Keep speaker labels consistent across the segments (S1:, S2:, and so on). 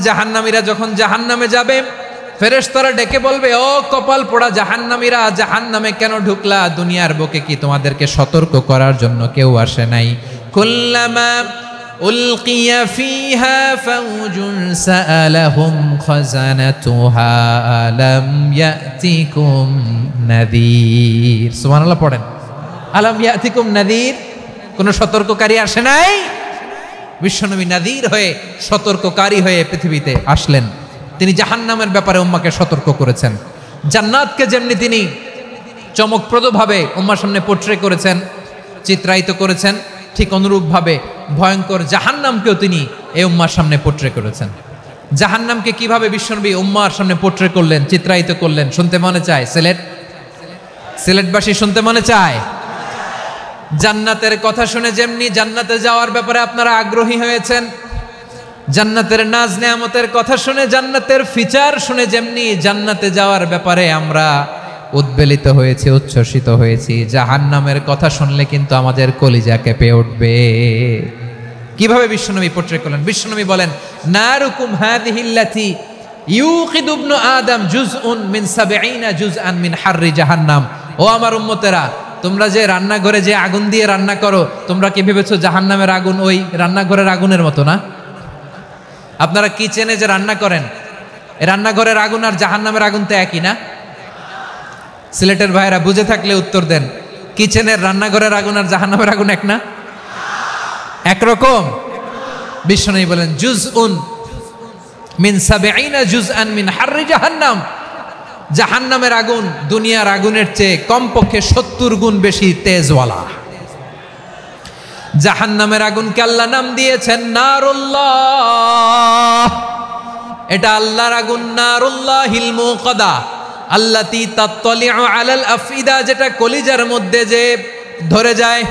S1: জাহান্নামীরা যখন জাহান্নামে যাবে, ফেরেশতারা ডেকে বলবে, ও কপাল পোড়া জাহান্নামীরা, জাহান্নামে কেন ঢুকলা? দুনিয়ার বুকে কি তোমাদেরকে সতর্ক করার জন্য কেউ আসে নাই? কুল্লামা উলকিয়া ফিহা ফাউজুন সাআলাহুম খাজানাতুহা আলাম ইয়াতিকুম নাযীর। সুবহানাল্লাহ পড়েন। আলাম ইয়াতিকুম নাযীর, কোন সতর্ককারী আসে নাই? বিশ্বনবী নাযীর হয়ে, সতর্ককারী হয়ে পৃথিবীতে আসলেন। তিনি জাহান্নামের ব্যাপারে উম্মাকে সতর্ক করেছেন। জান্নাতকে যেমনি তিনি চমকপ্রদভাবে উম্মার সামনে পোট্রে করেছেন, চিত্রায়িত করেছেন, ঠিক অনুরূপভাবে ভয়ঙ্কর জাহান্নামকেও তিনি এই উম্মার সামনে পোট্রে করেছেন। জাহান্নামকে কিভাবে বিশ্বনবী উম্মার সামনে পোট্রে করলেন, চিত্রায়িত করলেন, শুনতে মনে চায়? সিলেটবাসী শুনতে মনে চায়? জান্নাতের কথা শুনে যেমনি জান্নাতে যাওয়ার ব্যাপারে আপনারা আগ্রহী হয়েছেন, জান্নাতের নাজ নেয়ামতের কথা শুনে, জান্নাতের ফিচার শুনে যেমনি জান্নাতে যাওয়ার ব্যাপারে আমরা উদ্বেলিত হয়েছি, উচ্ছ্বসিত হয়েছি, জাহান্নামের কথা শুনলে কিন্তু আমাদের কলিজা কেঁপে উঠবে। কিভাবে বিশ্বনবী পোট্রে করলেন? বিশ্বনবী বলেন, নারুকুম হাযিহিল্লাতী ইউকিদু ইবনু আদম জুজউন মিন ৭০ জুজআন মিন হাররি জাহান্নাম। ও আমার উম্মতেরা, তোমরা যে রান্নাঘরে যে আগুন দিয়ে রান্না করো, তোমরা কি ভেবেছো জাহান্নামের আগুন ওই রান্নাঘরের আগুনের মতো না? আপনারা কিচেনে যে রান্না করেন, রান্নাঘরের আগুন আর জাহান্নামের আগুন তো একই না? সিলেটের ভাইয়েরা বুঝে থাকলে উত্তর দেন। কিচেনের রান্নাঘরের আগুন আর জাহান্নামের আগুন এক না? একরকম? বিশ্বনবী বলেন, জুজউন মিন ৭০ জুজআন মিন হাররি জাহান্নাম। জাহান্নামের আগুন দুনিয়ার আগুনের চেয়ে কমপক্ষে ৭০ গুণ বেশি তেজওয়ালা। জাহান্নামের আগুনকে আল্লাহ নাম দিয়েছেন নারুল্লাহ। এটা আল্লাহর আগুন, নারুল্লাহিল মুকাদা আল্লাতী তাত্তালিউ আলাল আফইদা, যেটা কলিজার মধ্যে যে ধরে যায়।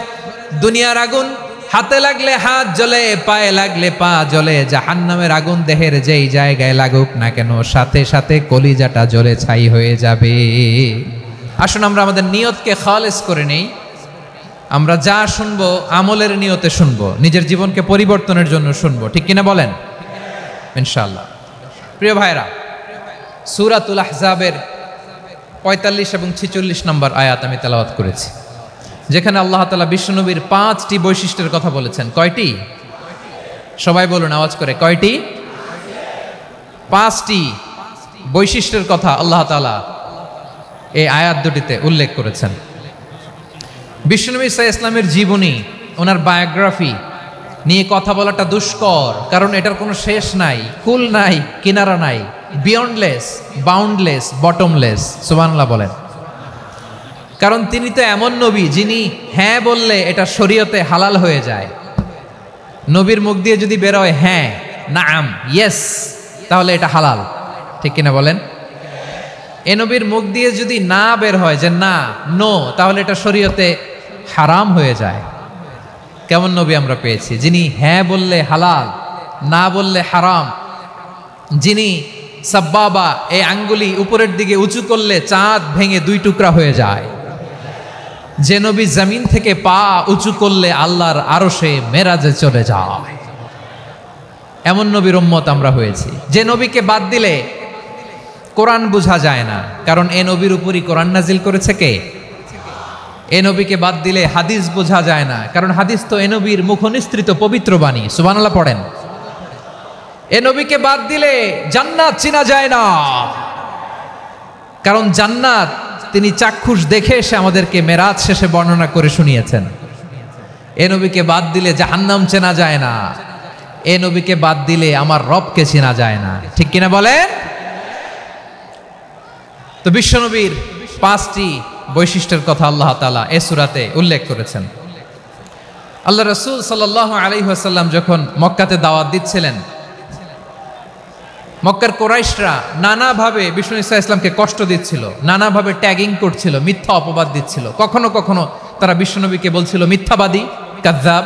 S1: দুনিয়ার আগুন হাতে লাগলে হাত জ্বলে, পায়ে লাগলে পা জ্বলে। জাহান্নামের আগুন দেহের যেই জায়গায় লাগুক না কেন, সাথে সাথে কলিজাটা জ্বলে ছাই হয়ে যাবে। আসুন আমরা আমাদের নিয়তকে খালেস করে নেই। আমরা যা শুনবো আমলের নিয়তে শুনবো, নিজের জীবনকে পরিবর্তনের জন্য শুনবো, ঠিক কিনা বলেন? ইনশাআল্লাহ। প্রিয় ভাইরা, সূরাতুল আহজাবের ৪৫ এবং ৪৬ নম্বর আয়াত আমি তেলাওয়াত করেছি, যেখানে আল্লাহ তাআলা বিশ্বনবীর ৫টি বৈশিষ্ট্যের কথা বলেছেন। কয়টি? সবাই বলুন আওয়াজ করে, কয়টি? ৫টি বৈশিষ্ট্যের কথা আল্লাহ তাআলা এই আয়াত দুটিতে উল্লেখ করেছেন। বিশ্বনবী সাল্লাল্লাহু আলাইহি ওয়াসাল্লামের জীবনী, ওনার বায়োগ্রাফি নিয়ে কথা বলাটা দুষ্কর, কারণ এটার কোনো শেষ নাই, কুল নাই, কিনারা নাই, বিয়ন্ডলেস, বাউন্ডলেস, বটমলেস। সুবহানাল্লাহ বলেন। কারণ তিনি তো এমন নবী যিনি হ্যাঁ বললে এটা শরীয়তে হালাল হয়ে যায়। নবীর মুখ দিয়ে যদি বেরোয় হ্যাঁ, নাম, ইয়েস, তাহলে এটা হালাল, ঠিক কিনা বলেন? এ নবীর মুখ দিয়ে যদি না বের হয় যে না, নো, তাহলে এটা শরীয়তে হারাম হয়ে যায়। কেমন নবী আমরা পেয়েছি, যিনি হ্যাঁ বললে হালাল, না বললে হারাম, যিনি সাব্বাবা, এই আঙ্গুলি উপরের দিকে উঁচু করলে চাঁদ ভেঙে ২ টুকরা হয়ে যায়, যে নবী জমিন থেকে পা উঁচু করলে আল্লাহর আরশে মেরাজে চলে যায়। এমন নবীর উম্মত আমরা হয়েছি। যে নবীকে বাদ দিলে কোরআন বোঝা যায় না, কারণ এ নবীর উপরই কোরআন নাজিল করেছে কে? এ নবীকে বাদ দিলে হাদিস বোঝা যায় না, কারণ হাদিস তো এ নবীর মুখনিসৃত পবিত্র বাণী। সুবহানাল্লাহ পড়েন। এ নবীকে বাদ দিলে জান্নাত চিনা যায় না, কারণ জান্নাত তিনি চাক্ষুষ দেখে এসে আমাদেরকে মেরাজ শেষে বর্ণনা করে শুনিয়েছেন। এ নবীকে বাদ দিলে জাহান্নাম চেনা যায় না, এ নবীকে বাদ দিলে আমার রবকে চেনা যায় না, ঠিক কিনা বলেন? তো বিশ্বনবীর ৫টি বৈশিষ্ট্যের কথা আল্লাহ তাআলা এই সূরাতে উল্লেখ করেছেন। আল্লাহ রাসূল সাল্লাল্লাহু আলাইহি ওয়াসাল্লাম যখন মক্কাতে দাওয়াত দিচ্ছিলেন, মক্কার কুরাইশরা নানাভাবে বিষ্ণু ঈসা ইসলামকে কষ্ট দিচ্ছিল, নানাভাবে ট্যাগিং করছিল, মিথ্যা অপবাদ দিচ্ছিল। কখনো কখনো তারা বিশ্বনবীকে বলছিল মিথ্যাবাদী, কাযযাব।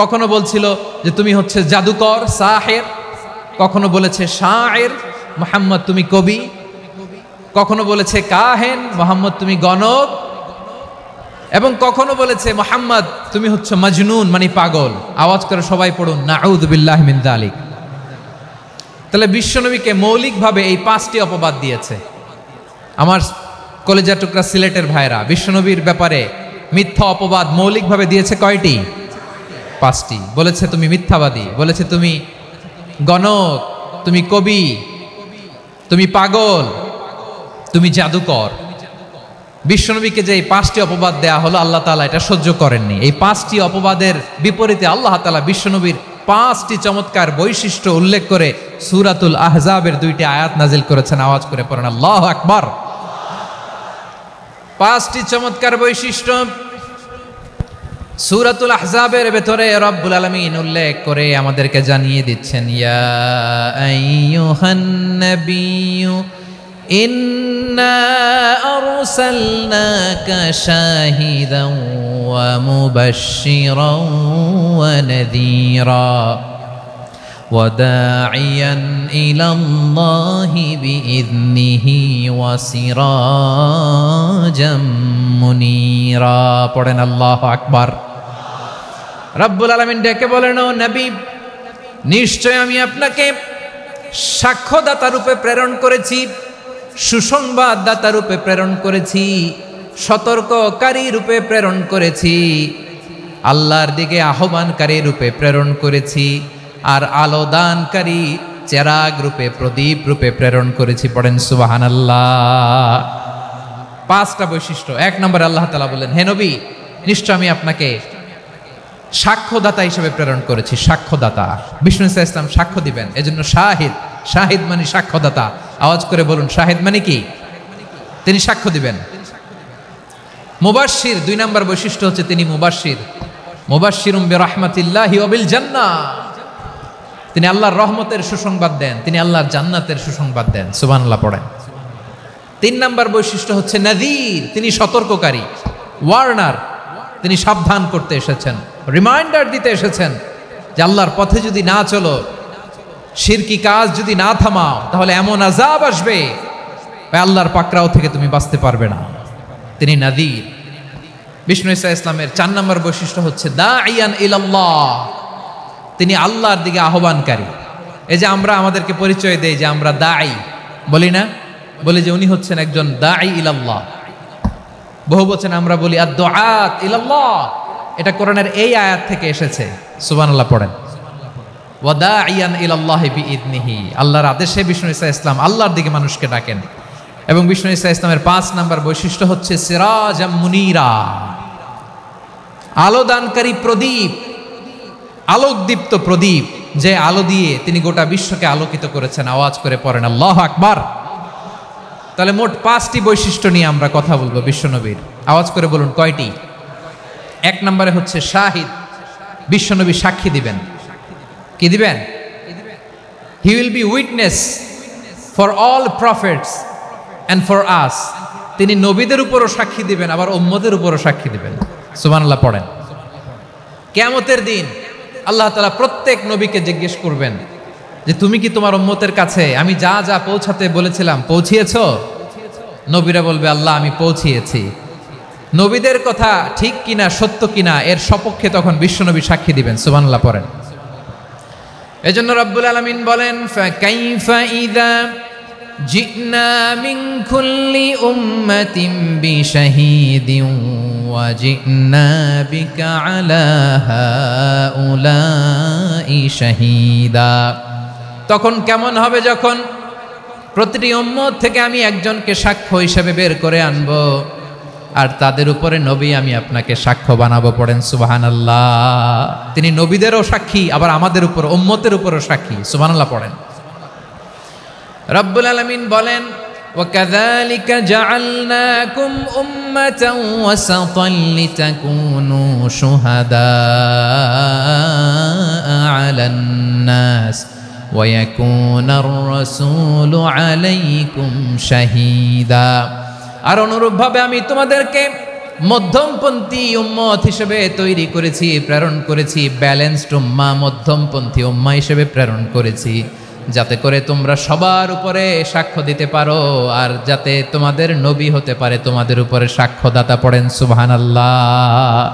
S1: কখনো বলছিল যে তুমি হচ্ছে জাদুকর, সাহের। কখনো বলেছে শায়ের, মুহাম্মদ তুমি কবি। কখনো বলেছে কাহেন, মুহাম্মদ তুমি গণক। এবং কখনো বলেছে মুহাম্মদ তুমি হচ্ছে মাজনুন, মানে পাগল। আওয়াজ করে সবাই পড়ুন, নাউযু বিল্লাহি মিন যালিক। তাহলে বিশ্বনবীকে মৌলিকভাবে এই 5টি অপবাদ দিয়েছে। আমার কলেজা টুকরা সিলেটের ভাইরা, বিশ্বনবীর ব্যাপারে মিথ্যা অপবাদ মৌলিকভাবে দিয়েছে কয়টি? 5টি। বলেছে তুমি মিথ্যাবাদী, বলেছে তুমি গণক, তুমি কবি, তুমি পাগল, তুমি জাদুকর। বিশ্বনবীকে যে এই 5টি অপবাদ দেয়া হলো, আল্লাহ তাআলা এটা সহ্য করেননি। এই 5টি অপবাদের বিপরীতে আল্লাহ তাআলা বিশ্বনবীর 5টি চমৎকার বৈশিষ্ট্য উল্লেখ করে সূরাতুল আহজাবের 2টি আয়াত নাজিল করেছেন। আওয়াজ করে পড়েন আল্লাহু আকবার। 5টি চমৎকার বৈশিষ্ট্য সূরাতুল আহজাবের ভেতরে রব্বুল আলামিন উল্লেখ করে আমাদেরকে জানিয়ে দিচ্ছেন, ইয়া আইয়ুহান নাবিয়্যু ইন্না আরসালনাকা শাহিদান ওয়া মুবাশশিরান ওয়া নাযীরা ওয়া দাঈয়ান ইলাল্লাহি বিইذনিহি ওয়া সিরাজাম মুনীরা। পড়েন আল্লাহু আকবার। রব্বুল আলামিন ডেকে বলেন, ও নবী, নিশ্চয় আমি আপনাকে সাক্ষ্যদাতা রূপে প্রেরণ করেছি, সুসংবাদদাতা রূপে প্রেরণ করেছি, সতর্ককারী রূপে প্রেরণ করেছি, আল্লাহর দিকে আহ্বানকারী রূপে প্রেরণ করেছি, আর আলো দানকারী চেরাগ রূপে, প্রদীপ রূপে প্রেরণ করেছি। পড়েন সুবহানাল্লাহ। 5টা বৈশিষ্ট্য। 1 নম্বরে আল্লাহ তাআলা বললেন, হে নবী, নিশ্চয় আমি আপনাকে সাক্ষ্যদাতা হিসেবে প্রেরণ করেছি। সাক্ষ্যদাতা, বিষ্ণু ইসা ইসলাম সাক্ষ্য দিবেন, এজন্য শাহিদ। শাহিদ মানে সাক্ষ্যদাতা। আওয়াজ করে বলুন, শাহিদ মানে কি? তিনি সাক্ষ্য দিবেন। মুবাশশির, 2 নম্বর বৈশিষ্ট্য হচ্ছে তিনি মুবাশশির। মুবাশশিরুম বিরাহমাতিল্লাহি ওয়া বিল জান্নাহ, তিনি আল্লাহর রহমতের সুসংবাদ দেন, তিনি আল্লাহর জান্নাতের সুসংবাদ দেন। সুবহানাল্লাহ পড়েন। 3 নম্বর বৈশিষ্ট্য হচ্ছে নাযীর, তিনি সতর্ককারী, ওয়ার্নার, তিনি সাবধান করতে এসেছেন, রিমাইন্ডার দিতে এসেছেন যে আল্লাহর পথে যদি না চলো, শিরকি কাজ যদি না থামাও, তাহলে এমন আযাব আসবে আল্লাহর পাকড়াও থেকে তুমি বাঁচতে পারবে না। তিনি নাযীর। বিষ্ণু ইসা ইসলামের 4 নম্বর বৈশিষ্ট্য হচ্ছে দাঈয়ান ইলাল্লাহ, তিনি আল্লাহর দিকে আহ্বানকারী। এই যে আমরা আমাদেরকে পরিচয় দেই যে আমরা দাঈ, বলি না? বলি যে উনি হচ্ছেন একজন দাঈ ইলাল্লাহ। বহু বচন আমরা বলি আদ-দুআত ইলাল্লাহ। এটা কোরআনের এই আয়াত থেকে এসেছে। সুবহানাল্লাহ পড়েন। ওয়া দাঈয়ান ইলাল্লাহি বিইذনিহি, আল্লাহর আদেশে বিষ্ণু ইসা ইসলাম আল্লাহর দিকে মানুষকে ডাকেন। এবং বিষ্ণু ইসা ইসলামের 5 নম্বর বৈশিষ্ট্য হচ্ছে সিরাজাম মুনীরা, আলো দানকারী প্রদীপ, আলোকদীপ্ত প্রদীপ, যে আলো দিয়ে তিনি গোটা বিশ্বকে আলোকিত করেছেন। আওয়াজ করে পড়েন আল্লাহু আকবার। তাহলে মোট 5টি বৈশিষ্ট্য নিয়ে আমরা কথা বলবো বিশ্বনবীর। আওয়াজ করে বলুন কয়টি? 1 নম্বরে হচ্ছে শাহিদ, বিশ্বনবী সাক্ষী দিবেন। কি দিবেন? He will be witness for all prophets and for us. তিনি নবীদের উপরও সাক্ষী দিবেন, আবার উম্মতের উপরও সাক্ষী দিবেন। সুবহানাল্লাহ পড়েন। কিয়ামতের দিন আল্লাহ তাআলা প্রত্যেক নবীকে জিজ্ঞেস করবেন যে তুমি কি তোমার উম্মতের কাছে আমি যা যা পৌঁছাতে বলেছিলাম পৌঁছিয়েছো? নবীরা বলবে, আল্লাহ আমি পৌঁছিয়েছি। নবীদের কথা ঠিক কিনা, সত্য কিনা, এর সপক্ষে তখন বিশ্বনবী সাক্ষী দিবেন। সুবহানাল্লাহ পড়েন। এজন্য রব্বুল আলামিন বলেন, ফাকাইফা ইযা জি'না মিন কুল্লি উম্মাতিন বিশাহীদিন ওয়া জি'না বিকা আলা হাউলাই শাহীদা। তখন কেমন হবে যখন প্রতিটি উম্মত থেকে আমি একজনকে সাক্ষ্য হিসেবে বের করে আনবো, আর তাদের উপরে নবী আমি আপনাকে সাক্ষ্য বানাবো। পড়েন সুবহানাল্লাহ। তিনি নবীদেরও সাক্ষী, আবার আমাদের উপর উম্মতের উপরও সাক্ষী। সুবহানাল্লাহ পড়েন। রব্বুল আলামিন বলেন, وَكَذَلِكَ جَعَلْنَاكُمْ أُمَّةً وَسَطًا لِتَكُونُوا شُهَدَاءَ عَلَى النَّاسِ وَيَكُونَ الرَّسُولُ عَلَيْكُمْ شَهِيدًا। আর অনুরূপভাবে আমি তোমাদেরকে মধ্যমপন্থী উম্মত হিসেবে তৈরি করেছি, প্রেরণ করেছি। ব্যালেন্সড উম্মাহ, মধ্যমপন্থী উম্মাহ হিসেবে প্রেরণ করেছি, যাতে করে তোমরা সবার উপরে সাক্ষ্য দিতে পারো, আর যাতে তোমাদের নবী হতে পারে তোমাদের উপরে সাক্ষ্যদাতা। পড়েন সুবহানাল্লাহ।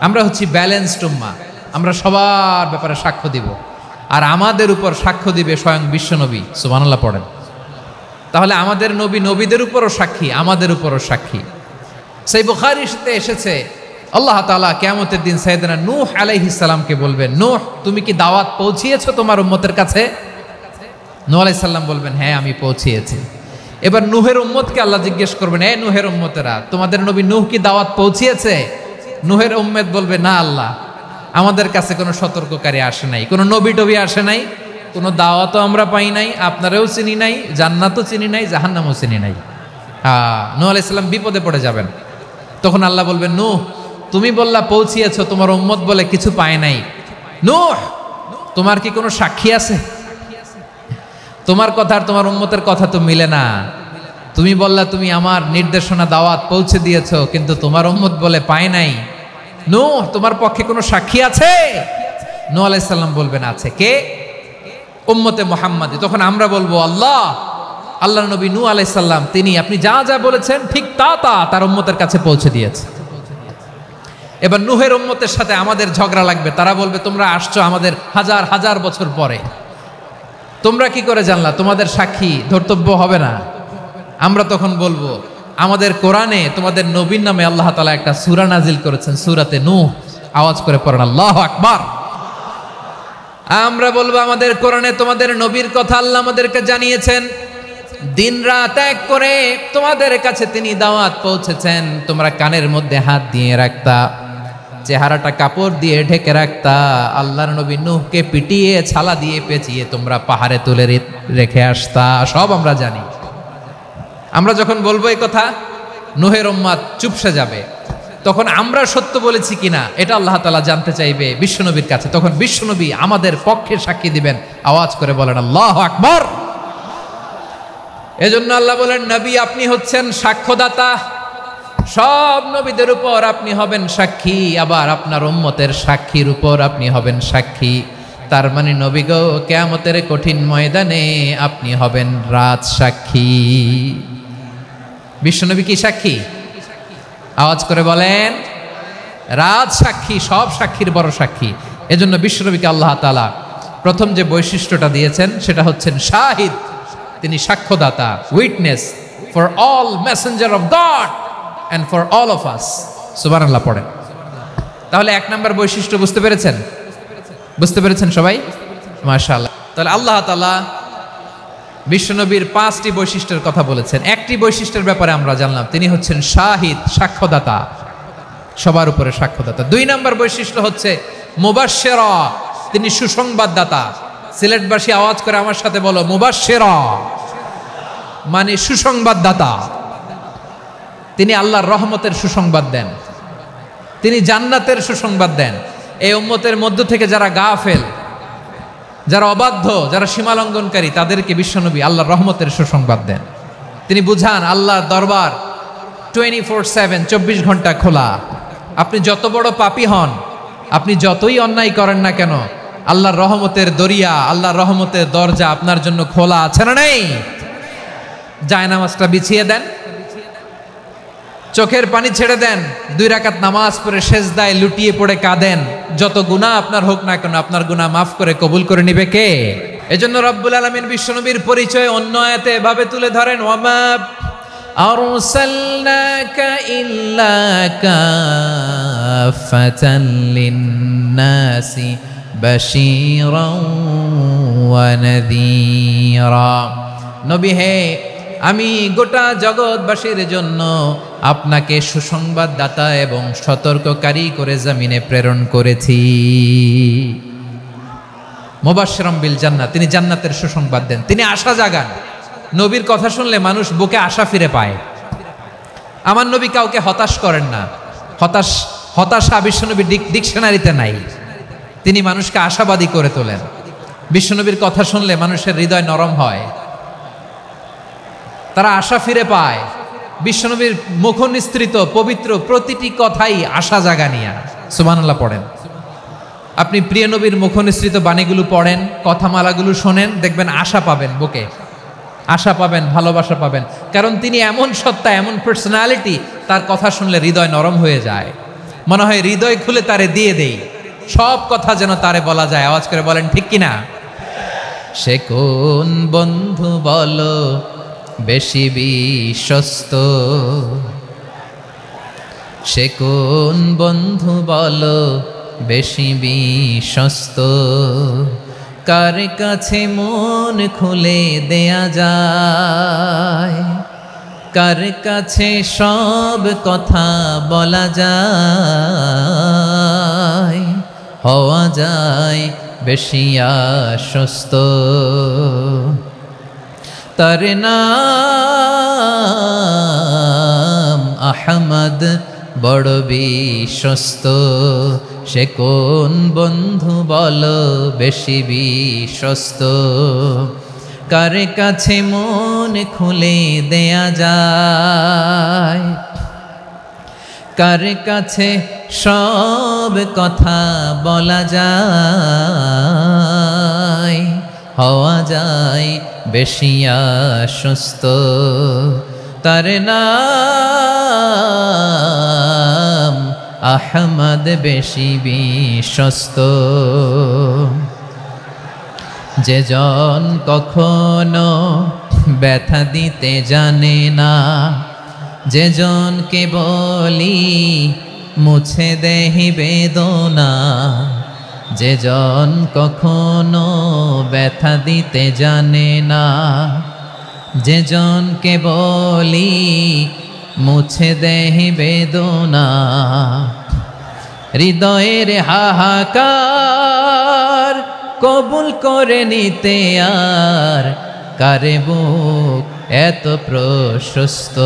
S1: আমরা হচ্ছি ব্যালেন্সড উম্মাহ, আমরা সবার ব্যাপারে সাক্ষ্য দিব। আর আমাদের উপর সাক্ষ্য দিবে স্বয়ং বিশ্বনবী। সুবহানাল্লাহ পড়েন। তাহলে আমাদের নবী নবীদের উপরও সাক্ষী, আমাদের উপরও সাক্ষী। সেই বুখারীতে এসেছে আল্লাহ তাআলা কিয়ামতের দিন সাইয়েদনা নূহ আলাইহিস সালামকে বলবেন, নূহ তুমি কি দাওয়াত পৌঁছিয়েছো তোমার উম্মতের কাছে? নূহ আলাইহিস সালাম বলবেন, হ্যাঁ আমি পৌঁছিয়েছি। এবার নূহের উম্মতকে আল্লাহ জিজ্ঞেস করবেন, এ নূহের উম্মতেরা, তোমাদের নবী নূহ কি দাওয়াত পৌঁছিয়েছে? নূহের উম্মত বলবে, না আল্লাহ, আমাদের কাছে কোনো সতর্ককারী আসে নাই, কোনো নবী টবি আসে নাই, কোনো দাওয়াতও আমরা পাই নাই, আপনারাও চিনি নাই, জান্নাতও চিনি নাই, জাহান্নামও চিনি নাই। নূহ আলাইহিস সালাম বিপদে পড়ে যাবেন। তখন আল্লাহ বলবেন, নূহ তুমি বললা পৌঁছিয়েছো, তোমার উম্মত বলে কিছু পায় নাই। নূহ তোমার কি কোনো সাক্ষী আছে? তোমার কথা আর তোমার উম্মতের কথা তো মিলে না। তুমি বললা তুমি আমার নির্দেশনা দাওয়াত পৌঁছে দিয়েছো, কিন্তু তোমার উম্মত বলে পায় নাই। নূহ তোমার পক্ষে কোনো সাক্ষী আছে? নূহ আলাইহিস সালাম বলবেন, আছে। কে? উম্মতে মুহাম্মাদি। তখন আমরা বলবো, আল্লাহ, আল্লাহর নবী নূহ আলাইহিস সালাম তিনি আপনি যা যা বলেছেন ঠিক তা তার উম্মতের কাছে পৌঁছে দিয়েছে। এবার নূহের উম্মতের সাথে আমাদের ঝগড়া লাগবে। তারা বলবে, তোমরা আসছো আমাদের হাজার হাজার বছর পরে, তোমরা কি করে জানলা? তোমাদের সাক্ষী ধর্তব্য হবে না? আমরা তখন বলবো, আমাদের কোরআনে তোমাদের নবীর নামে আল্লাহ তাআলা একটা সূরা নাজিল করেছেন, সূরাতে নূহ। আওয়াজ করে পড়েন আল্লাহু আকবার। আমরা বলবো, আমাদের কোরআনে তোমাদের নবীর কথা আল্লাহ আমাদেরকে জানিয়েছেন, দিন রাত এক করে তোমাদের কাছে তিনি দাওয়াত পৌঁছেছেন। তোমরা কানের মধ্যে হাত দিয়ে রাখতা, চেহারাটা কাপড় দিয়ে ঢেকে রাখতা, আল্লাহর নবী নূহকে পিটিয়ে ছালা দিয়ে পেঁচিয়ে তোমরা পাহাড়ে তুলে রেখে আসতা, সব আমরা জানি। আমরা যখন বলবো এই কথা, নূহের উম্মত চুপসে যাবে। তখন আমরা সত্য বলেছি কিনা এটা আল্লাহ তাআলা জানতে চাইবে বিশ্বনবীর কাছে। তখন বিশ্বনবী আমাদের পক্ষে সাক্ষী দিবেন। আওয়াজ করে বলেন আল্লাহু আকবার। এজন্য আল্লাহ বলেন, নবী আপনি হচ্ছেন সাক্ষ্যদাতা, সব নবীদের উপর আপনি হবেন সাক্ষী, আবার আপনার উম্মতের সাক্ষীর উপর আপনি হবেন সাক্ষী। তার মানে নবী গো, কিয়ামতের কঠিন ময়দানে আপনি হবেন রাজ সাক্ষী। বিশ্বনবী কি সাক্ষী? আওয়াজ করে বলেন, রাজ সাক্ষী, সব সাক্ষীর বড় সাক্ষী। এজন্য বিশ্বনবীকে আল্লাহ তাআলা প্রথম যে বৈশিষ্ট্যটা দিয়েছেন সেটা হচ্ছেন শাহিদ। তিনি সাক্ষ্যদাতা, witness for all messenger of God and for all of us. সুবহানাল্লাহ পড়েন। তাহলে এক নাম্বার বৈশিষ্ট্য বুঝতে পেরেছেন? বুঝতে পেরেছেন সবাই? মাশাআল্লাহ। তাহলে আল্লাহ তাআলা বিশ্বনবীর 5টি বৈশিষ্ট্যের কথা বলেছেন। একটি বৈশিষ্ট্যের ব্যাপারে আমরা জানলাম, তিনি হচ্ছেন শাহিদ, সাক্ষ্যদাতা, সবার উপরে সাক্ষ্যদাতা। 2 নাম্বার বৈশিষ্ট্য হচ্ছে মুবাশশিরা, তিনি সুসংবাদদাতা। সিলেটবাসী আওয়াজ করে আমার সাথে বলো, মুবাশশিরা মানে সুসংবাদদাতা। তিনি আল্লাহর রহমতের সুসংবাদ দেন, তিনি জান্নাতের সুসংবাদ দেন। এই উম্মতের মধ্য থেকে যারা গাফেল, যারা অবাধ্য, যারা সীমালঙ্ঘনকারী, তাদেরকে বিশ্বনবী আল্লাহর রহমতের সুসংবাদ দেন। তিনি বুঝান আল্লাহর দরবার 24/7, 24 ঘন্টা খোলা। আপনি যত বড় পাপী হন, আপনি যতই অন্যায় করেন না কেন, আল্লাহর রহমতের দরিয়া, আল্লাহর রহমতের দরজা আপনার জন্য খোলা আছে না নেই? জায়নামাজটা বিছিয়ে দেন, চোখের পানি ছেড়ে দেন, 2 রাকাত নামাজ পড়ে সেজদায় লুটিয়ে পড়ে কাঁদেন। যত গুনাহ আপনার হোক না কেন, আপনার গুনাহ মাফ করে কবুল করে নিবে কে? এজন্য রব্বুল আলামিন বিশ্বনবীর পরিচয় অন্য আয়াতে এভাবে তুলে ধরেন, ওয়ামা আরসালনাকা ইল্লা কাফাতান লিন-নাসি বাশীরাও ওয়া নাযীরা। নবী হে, আমি গোটা জগৎবাসীর জন্য আপনাকে সুসংবাদদাতা এবং সতর্ককারী করে জমিনে প্রেরণ করেছি। মুবাশশিরাম বিল জান্নাত, তিনি জান্নাতের সুসংবাদ দেন, তিনি আশা জাগান। নবীর কথা শুনলে মানুষ বুকে আশা ফিরে পায়। আমার নবী কাউকে হতাশ করেন না। হতাশা বিশ্বনবীর ডিকশনারিতে নাই। তিনি মানুষকে আশাবাদী করে তোলেন। বিশ্বনবীর কথা শুনলে মানুষের হৃদয় নরম হয়, তারা আশা ফিরে পায়। বিশ্বনবীর মুখ নিঃসৃত পবিত্র প্রতিটি কথাই আশা জাগানিয়া। সুবহানাল্লাহ পড়েন। আপনি প্রিয় নবীর মুখ নিঃসৃত বাণীগুলো পড়েন, কথামালাগুলো শোনেন, দেখবেন আশা পাবেন, বুকে আশা পাবেন, ভালোবাসা পাবেন। কারণ তিনি এমন সত্তা, এমন পার্সোনালিটি, তার কথা শুনলে হৃদয় নরম হয়ে যায়। মনে হয় হৃদয় খুলে তারে দিয়ে দেই, সব কথা যেন তারে বলা যায়। আওয়াজ করে বলেন ঠিক কিনা? সে কোন বন্ধু বলো বেশি বিশ্বস্ত, সে কোন বন্ধু বলো বেশি বিশ্বস্ত, কার কাছে মন খুলে দেয়া যায়, কার কাছে সব কথা বলা যায়, হওয়া যায় বেশি আশ্বস্ত। তার নাম আহমদ বড় বিশ্বস্ত, সে কোন বন্ধু বলো বেশি বিশ্বস্ত, কার কাছে মন খুলে দেয়া যায়, কার কাছে সব কথা বলা যায়, হওয়া যায় বেশি আশ্বস্ত। তার নাম আহমদ বেশি বিশ্বস্ত। যে জন কখনো ব্যথা দিতে জানে না, যে জনকে বলি মুছে দেহি বেদনা, যে জন কখনো ব্যথা দিতে জানে না, যে জনকে বলি মুছে দেহি বেদনা, হৃদয়ের হাহাকার কবুল করে নিতে আর কারে বুক এত প্রশস্ত।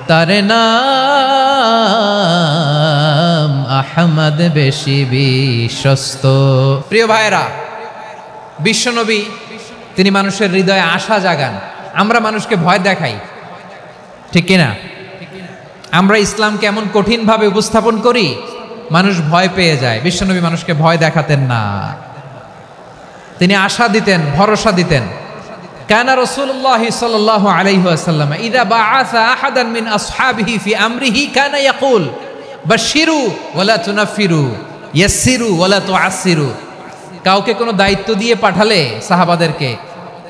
S1: তার নাম আহমদ বেশি বিশ্বস্ত। প্রিয় ভাইরা, বিশ্বনবী তিনি মানুষের হৃদয়ে আশা জাগান। আমরা মানুষকে ভয় দেখাই, ঠিক কিনা? আমরা ইসলামকে এমন কঠিনভাবে উপস্থাপন করি, মানুষ ভয় পেয়ে যায়। বিশ্বনবী মানুষকে ভয় দেখাতেন না, তিনি আশা দিতেন, ভরসা দিতেন। কানা রাসূলুল্লাহ সাল্লাল্লাহু আলাইহি ওয়াসাল্লাম ইযা বাআসা আহাদান মিন আসহাবিহি ফি আমরিহি কানা ইয়াকুল বাশশিরু ওয়ালা তুনাফিরু ইয়াসসিরু ওয়ালা তুআসসিরু। কাউকে কোনো দায়িত্ব দিয়ে পাঠালে সাহাবাদেরকে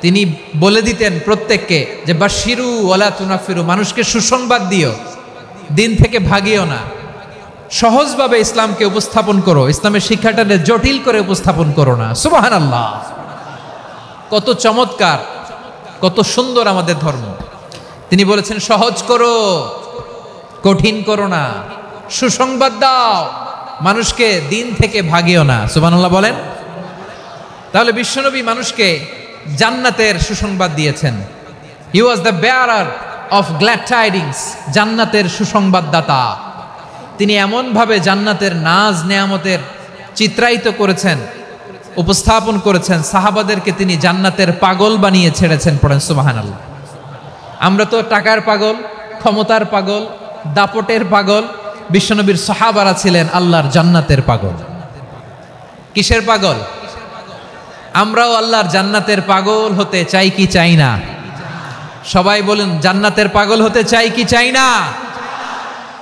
S1: তিনি বলে দিতেন প্রত্যেককে যে বাশশিরু ওয়ালা তুনাফিরু, মানুষকে সুসংবাদ দিও, দিন থেকে ভাগিও না, সহজভাবে ইসলামকে উপস্থাপন করো, ইসলামের শিক্ষাটাকে জটিল করে উপস্থাপন করো না। সুবহানাল্লাহ, কত চমৎকার, কত সুন্দর আমাদের ধর্ম। তিনি বলেছেন সহজ করো, কঠিন করো না, সুসংবাদ দাও, মানুষকে দিন থেকে ভাগিও না। সুবহানাল্লাহ বলেন। তাহলে বিশ্বনবী মানুষকে জান্নাতের সুসংবাদ দিয়েছেন। He was the bearer of glad tidings, জান্নাতের সুসংবাদদাতা। তিনি এমনভাবে জান্নাতের নাজ নেয়ামতের চিত্রায়িত করেছেন, উপস্থাপন করেছেন, সাহাবাদেরকে তিনি জান্নাতের পাগল বানিয়ে ছেড়েছেন। পড়েন সুবহানাল্লাহ। আমরা তো টাকার পাগল, ক্ষমতার পাগল, দাপটের পাগল। বিশ্বনবীর সাহাবারা ছিলেন আল্লাহর জান্নাতের পাগল। কিসের পাগল? আমরাও আল্লাহর জান্নাতের পাগল হতে চাই কি চাই না? সবাই বলেন, জান্নাতের পাগল হতে চাই কি চাই না?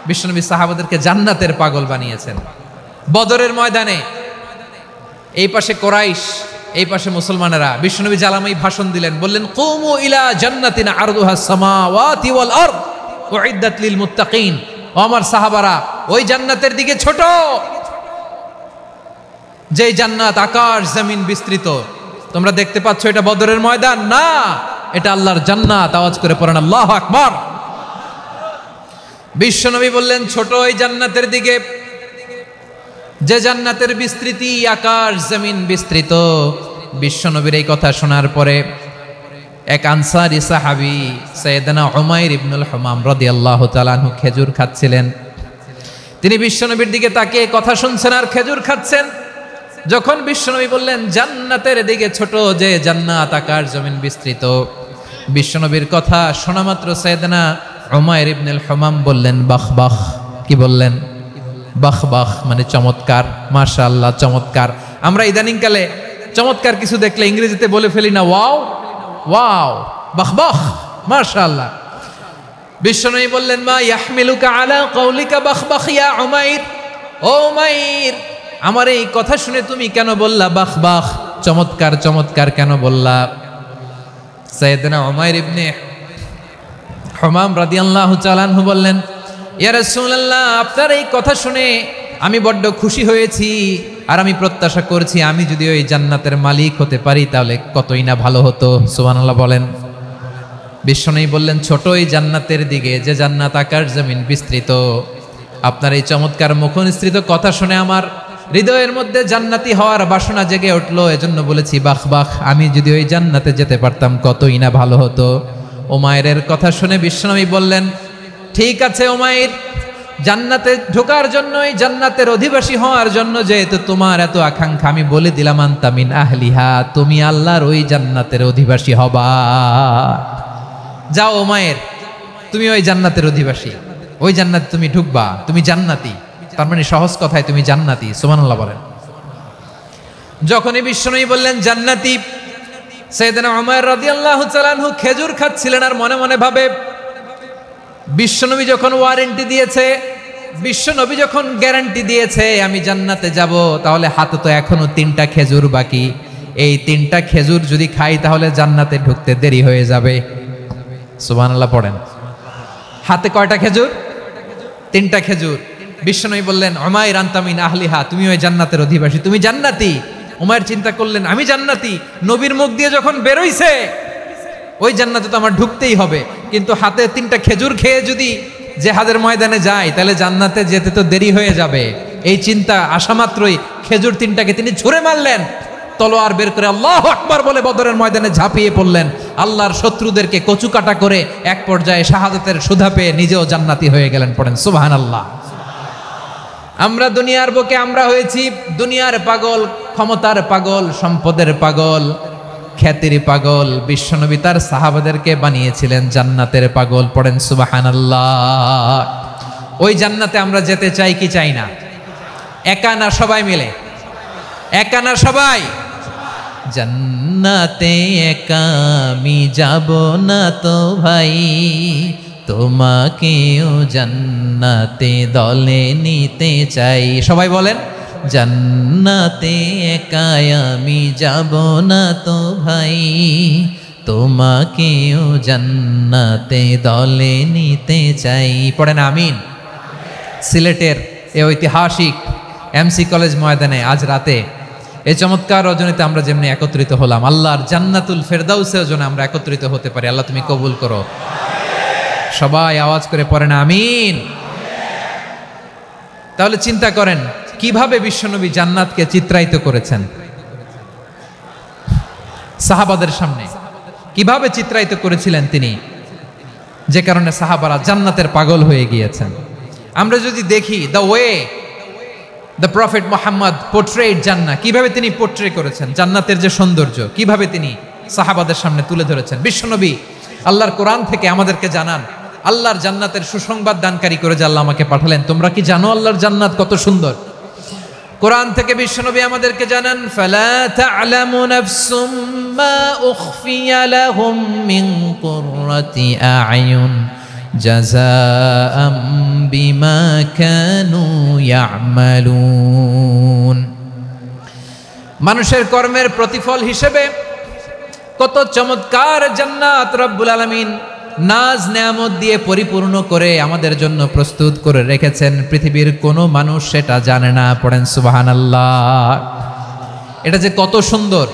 S1: বিশ্বনবী সাহাবাদেরকে জান্নাতের পাগল বানিয়েছেন। বদরের ময়দানে এই পাশে কোরাইশ, এই পাশে মুসলমানেরা। বিশ্বনবী জ্বালাময়ী ভাষণ দিলেন, বললেন কুমু ইলা জান্নাতিন আরদুহা সামাওয়াতি ওয়াল আরদ উইদ্দাত লিল মুত্তাকিন। ও আমার সাহাবারা, ওই জান্নাতের দিকে ছোট, যে জান্নাত আকাশ জমিন বিস্তৃত। তোমরা দেখতে পাচ্ছ এটা বদরের ময়দান না, এটা আল্লাহর জান্নাত। আওয়াজ করে পড়েন আল্লাহু আকবার। বিশ্বনবী বললেন ছোট ওই জান্নাতের দিকে, যে জান্নাতের বিস্তৃতি আকাশ জমিন বিস্তৃত। বিশ্বনবীর এই কথা শোনার পরে এক আনসারী সাহাবী সাইয়েদনা উমাইর ইবনুল হুমাম রাদিয়াল্লাহু তাআলা আনহু খেজুর খাচ্ছিলেন। তিনি বিশ্বনবীর দিকে তাকিয়ে কথা শুনছেন আর খেজুর খাচ্ছেন। যখন বিশ্বনবী বললেন জান্নাতের দিকে ছোট, যে জান্নাত আকাশ জমিন বিস্তৃত, বিশ্বনবীর কথা শোনা মাত্র সাইয়েদনা উমাইর ইবনুল হুমাম বললেন বাহ বাহ। কি বললেন? বাহ বাহ, মানে চমৎকার, মাশাআল্লাহ, চমৎকার। আমরা ইদানিংকালে চমৎকার কিছু দেখলে ইংরেজিতে বলে ফেলি না, ওয়াও ওয়াও, বাহ বাহ, মাশাআল্লাহ। বিশ্বনবী বললেন মা ইয়াহমিলুকা আলা কওলিকা বাহ বাহ ইয়া উমাইর। ও উমাইর, আমার এই কথা শুনে তুমি কেন বললা বাহ বাহ? চমৎকার চমৎকার কেন বললা? সাইয়েদনা উমাইর ইবনে হুমাম রাদিয়াল্লাহু তাআলা আনহু বললেন, ইয়া রাসূলুল্লাহ, আপনার এই কথা শুনে আমি বড্ড খুশি হয়েছি, আর আমি প্রত্যাশা করছি আমি যদি ওই জান্নাতের মালিক হতে পারি তাহলে কতই না ভালো হতো। সুবহানাল্লাহ বলেন। বিশ্বনবী বললেন, ছোট এই জান্নাতের দিকে, যে জান্নাত আকাশ জমিন বিস্তৃত। আপনার এই চমৎকার মুখনিসৃত কথা শুনে আমার হৃদয়ের মধ্যে জান্নাতি হওয়ার বাসনা জেগে উঠলো, এজন্য বলেছি বাহ বাহ, আমি যদি ওই জান্নাতে যেতে পারতাম কতই না ভালো হতো। উমাইরের কথা শুনে বিশ্বনবী বললেন, ঠিক আছে উমাইর, জান্নাতে ঢোকার জন্য, এই জান্নাতের অধিবাসী হওয়ার জন্য যেহেতু তোমার এত আকাঙ্ক্ষা, আমি বলে দিলাম আনতা মিন আহলিহা, তুমি আল্লাহর ওই জান্নাতের অধিবাসী হবা। যাও উমাইর, তুমি ওই জান্নাতের অধিবাসী, ওই জান্নাতে তুমি ঢুকবা, তুমি জান্নাতি। তার মানে সহজ কথায় তুমি জান্নাতি। সুবহানাল্লাহ বলেন। যখনই বিশ্বনবী বললেন জান্নাতি, সাইয়েদনা উমাইর রাদিয়াল্লাহু তাআলা আনহু খেজুর খাচ্ছিলেন আর মনে মনে ভাবে, বিশ্বনবী যখন ওয়ারেন্টি দিয়েছে, বিশ্বনবী যখন গ্যারান্টি দিয়েছে আমি জান্নাতে যাব, তাহলে হাতে তো এখনো 3টা খেজুর বাকি। এই 3টা খেজুর যদি খাই তাহলে জান্নাতে ঢুকতে দেরি হয়ে যাবে। সুবহানাল্লাহ পড়েন। হাতে কয়টা খেজুর? 3টা খেজুর। বিশ্বনবী বললেন, উমাইর আনতা মিন আহলিহা, তুমি ওই জান্নাতের অধিবাসী, তুমি জান্নাতি। উমাইর চিন্তা করলেন, আমি জান্নাতি, নবীর মুখ দিয়ে যখন বেরোইছে ওই জান্নাতে তো আমার ঢুকতেই হবে, কিন্তু হাতে 3টা খেজুর খেয়ে যদি জিহাদের ময়দানে যাই তাহলে জান্নাতে যেতে তো দেরি হয়ে যাবে। এই চিন্তা আসা মাত্রই খেজুর 3টাকে তিনি ছুঁড়ে মারলেন, তলোয়ার বের করে আল্লাহু আকবার বলে বদরের ময়দানে ঝাঁপিয়ে পড়লেন। আল্লাহর শত্রুদেরকে কচুকাটা করে এক পর্যায়ে শাহাদাতের সুধা পেয়ে নিজেও জান্নাতি হয়ে গেলেন। পড়েন সুবহানাল্লাহ। আমরা দুনিয়ার বুকে আমরা হয়েছি দুনিয়ার পাগল, ক্ষমতার পাগল, সম্পদের পাগল, খ্যাতির পাগল। বিশ্বনবী তার সাহাবাদেরকে বানিয়েছিলেন জান্নাতের পাগল। পড়েন সুবহানাল্লাহ। ওই জান্নাতে আমরা যেতে চাই কি চাই না? একা না সবাই মিলে? একা না সবাই? জান্নাতে একা আমি যাব না তো ভাই, তোমাকেও জান্নাতে দলে নিতে চাই। সবাই বলেন, জান্নাতে একা আমি যাব না তো ভাই, তোমাকেও জান্নাতে দলে নিতে চাই। পড়েন আমিন। সিলেটের এই ঐতিহাসিক এমসি কলেজ ময়দানে আজ রাতে এই চমৎকার রজনীতে আমরা যেমনি একত্রিত হলাম, আল্লাহর জান্নাতুল ফেরদাউসের জন্য আমরা একত্রিত হতে পারি। আল্লাহ তুমি কবুল করো। সবাই আওয়াজ করে পড়েন আমিন। তাহলে চিন্তা করেন কিভাবে বিশ্বনবী জান্নাতকে চিত্রায়িত করেছেন সাহাবাদের সামনে, কিভাবে চিত্রায়িত করেছিলেন তিনি, যে কারণে সাহাবারা জান্নাতের পাগল হয়ে গিয়েছেন। আমরা যদি দেখি the way the prophet Muhammad portrait জান্নাত, কিভাবে তিনি পোর্ট্রে করেছেন জান্নাতের যে সৌন্দর্য, কিভাবে তিনি সাহাবাদের সামনে তুলে ধরেছেন। বিশ্বনবী আল্লাহর কোরআন থেকে আমাদেরকে জানান, আল্লাহর জান্নাতের সুসংবাদ দানকারী করে যে আল্লাহ আমাকে পাঠালেন। তোমরা কি জানো আল্লাহর জান্নাত কত সুন্দর? কোরআন থেকে বিশ্বনবী আমাদেরকে জানান, ফালা তা'লামু নাফসুম মা উখফিয়া লাহুম মিন কুররাতি আ'য়ুন জাযাআম বিমা কানু ইয়া'মালুন। মানুষের কর্মের প্রতিফল হিসেবে কত চমৎকার জান্নাত রব্বুল আলামিন নাজ নেয়ামত দিয়ে পরিপূর্ণ করে আমাদের জন্য প্রস্তুত করে রেখেছেন। পৃথিবীর কোনো মানুষ সেটা জানে না। পড়েন সুবহানাল্লাহ। এটা যে কত সুন্দর,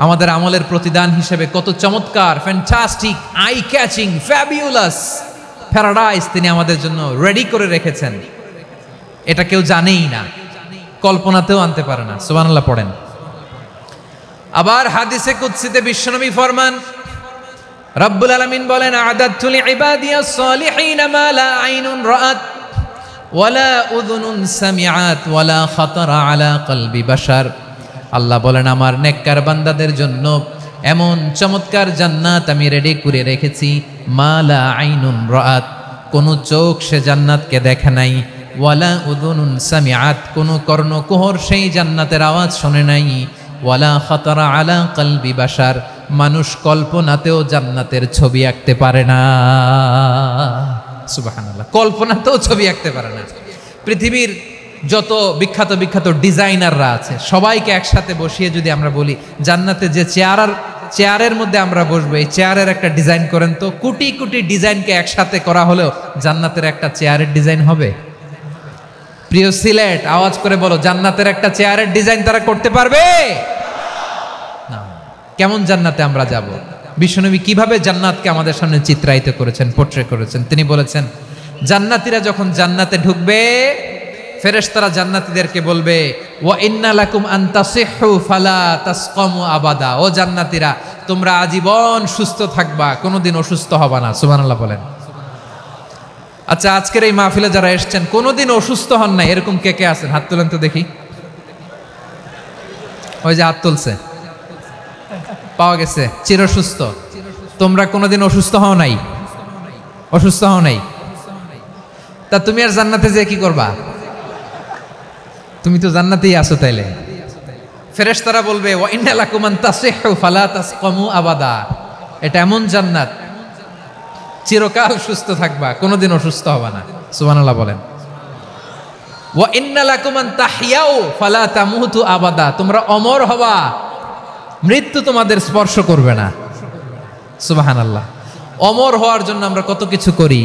S1: আমাদের আমলের প্রতিদান হিসেবে কত চমৎকার, fantastic, eye catching, fabulous paradise তিনি আমাদের জন্য রেডি করে রেখেছেন। এটা কেউ জানেই না, কল্পনাতেও আনতে পারে না। সুবহানাল্লাহ পড়েন। আবার হাদিসে কুদসিতে বিশ্বনবী ফরমান, রব্বুল আলামিন বলেন, আ'দাদতু লিইবাদিয়াস সালিহিন মা লা আইনুন রাআত ওয়ালা উযুনুন সামিআত ওয়ালা খাতারা আলা কলবি বাশার। আল্লাহ বলেন, আমার নেককার বান্দাদের জন্য এমন চমৎকার জান্নাত আমি রেডি করে রেখেছি, মা লা আইনুন রাআত, কোন চোখ সে জান্নাতকে দেখে নাই, ওয়ালা উযুনুন সামিআত, কোন কর্ণকুহর সেই জান্নাতের আওয়াজ শোনে নাই, ওয়ালা খাতারা আলা কলবি বাশার, মানুষ কল্পনাতেও জান্নাতের ছবি আঁকতে পারে না। সুবহানাল্লাহ, কল্পনাতেও ছবি আঁকতে পারে না। পৃথিবীর যত বিখ্যাত বিখ্যাত ডিজাইনাররা আছে সবাইকে একসাথে বসিয়ে যদি আমরা বলি জান্নাতে যে চেয়ারের মধ্যে আমরা বসবো, এই চেয়ারের একটা ডিজাইন করেন তো, কোটি কোটি ডিজাইনকে একসাথে করা হলেও জান্নাতের একটা চেয়ারের ডিজাইন হবে? প্রিয় সিলেট, আওয়াজ করে বলো, জান্নাতের একটা চেয়ারের ডিজাইন তারা করতে পারবে না। কেমন জান্নাতে আমরা যাব? বিশ্বনবী কিভাবে জান্নাতকে আমাদের সামনে চিত্রায়িত করেছেন, পোট্রে করেছেন? তিনি বলেছেন, জান্নাতীরা যখন জান্নাতে ঢুকবে, ফেরেশতারা জান্নাতীদেরকে বলবে, ওয়া ইন্না লাকুম আন তাসিহু ফালা তাসকামু আবাদা। ও জান্নাতীরা, তোমরা আজীবন সুস্থ থাকবা, কোনোদিন অসুস্থ হবা না। সুবহানাল্লাহ বলেন। আচ্ছা, আজকের এই মাহফিলে যারা এসেছেন কোনোদিন অসুস্থ হন নাই, এরকম কে কে আছেন? হাত তোলেন তো দেখি। ওই যে হাত তুলছে, পাওয়া গেছে, চিরসুস্থ। তোমরা কোনোদিন অসুস্থ হও নাই? অসুস্থ হও নাই? তা তুমি আর জান্নাতে যে কি করবা? তুমি তো জান্নাতেই আছো তাইলে। ফেরেশতারা বলবে, ওয়া ইন্না লাকুম আন তাসিহু ফালা তাসকামু আবাদা। এটা এমন জান্নাত, চিরকাল সুস্থ থাকবা, কোনোদিন অসুস্থ হবা না। সুবহানাল্লাহ বলেন। ওয়া ইন্না লাকুম আন তাহইয়াউ ফালা তামুতু আবাদা। তোমরা অমর হবা, মৃত্যু তোমাদের স্পর্শ করবে না। সুবহানাল্লাহ। অমর হওয়ার জন্য আমরা কত কিছু করি।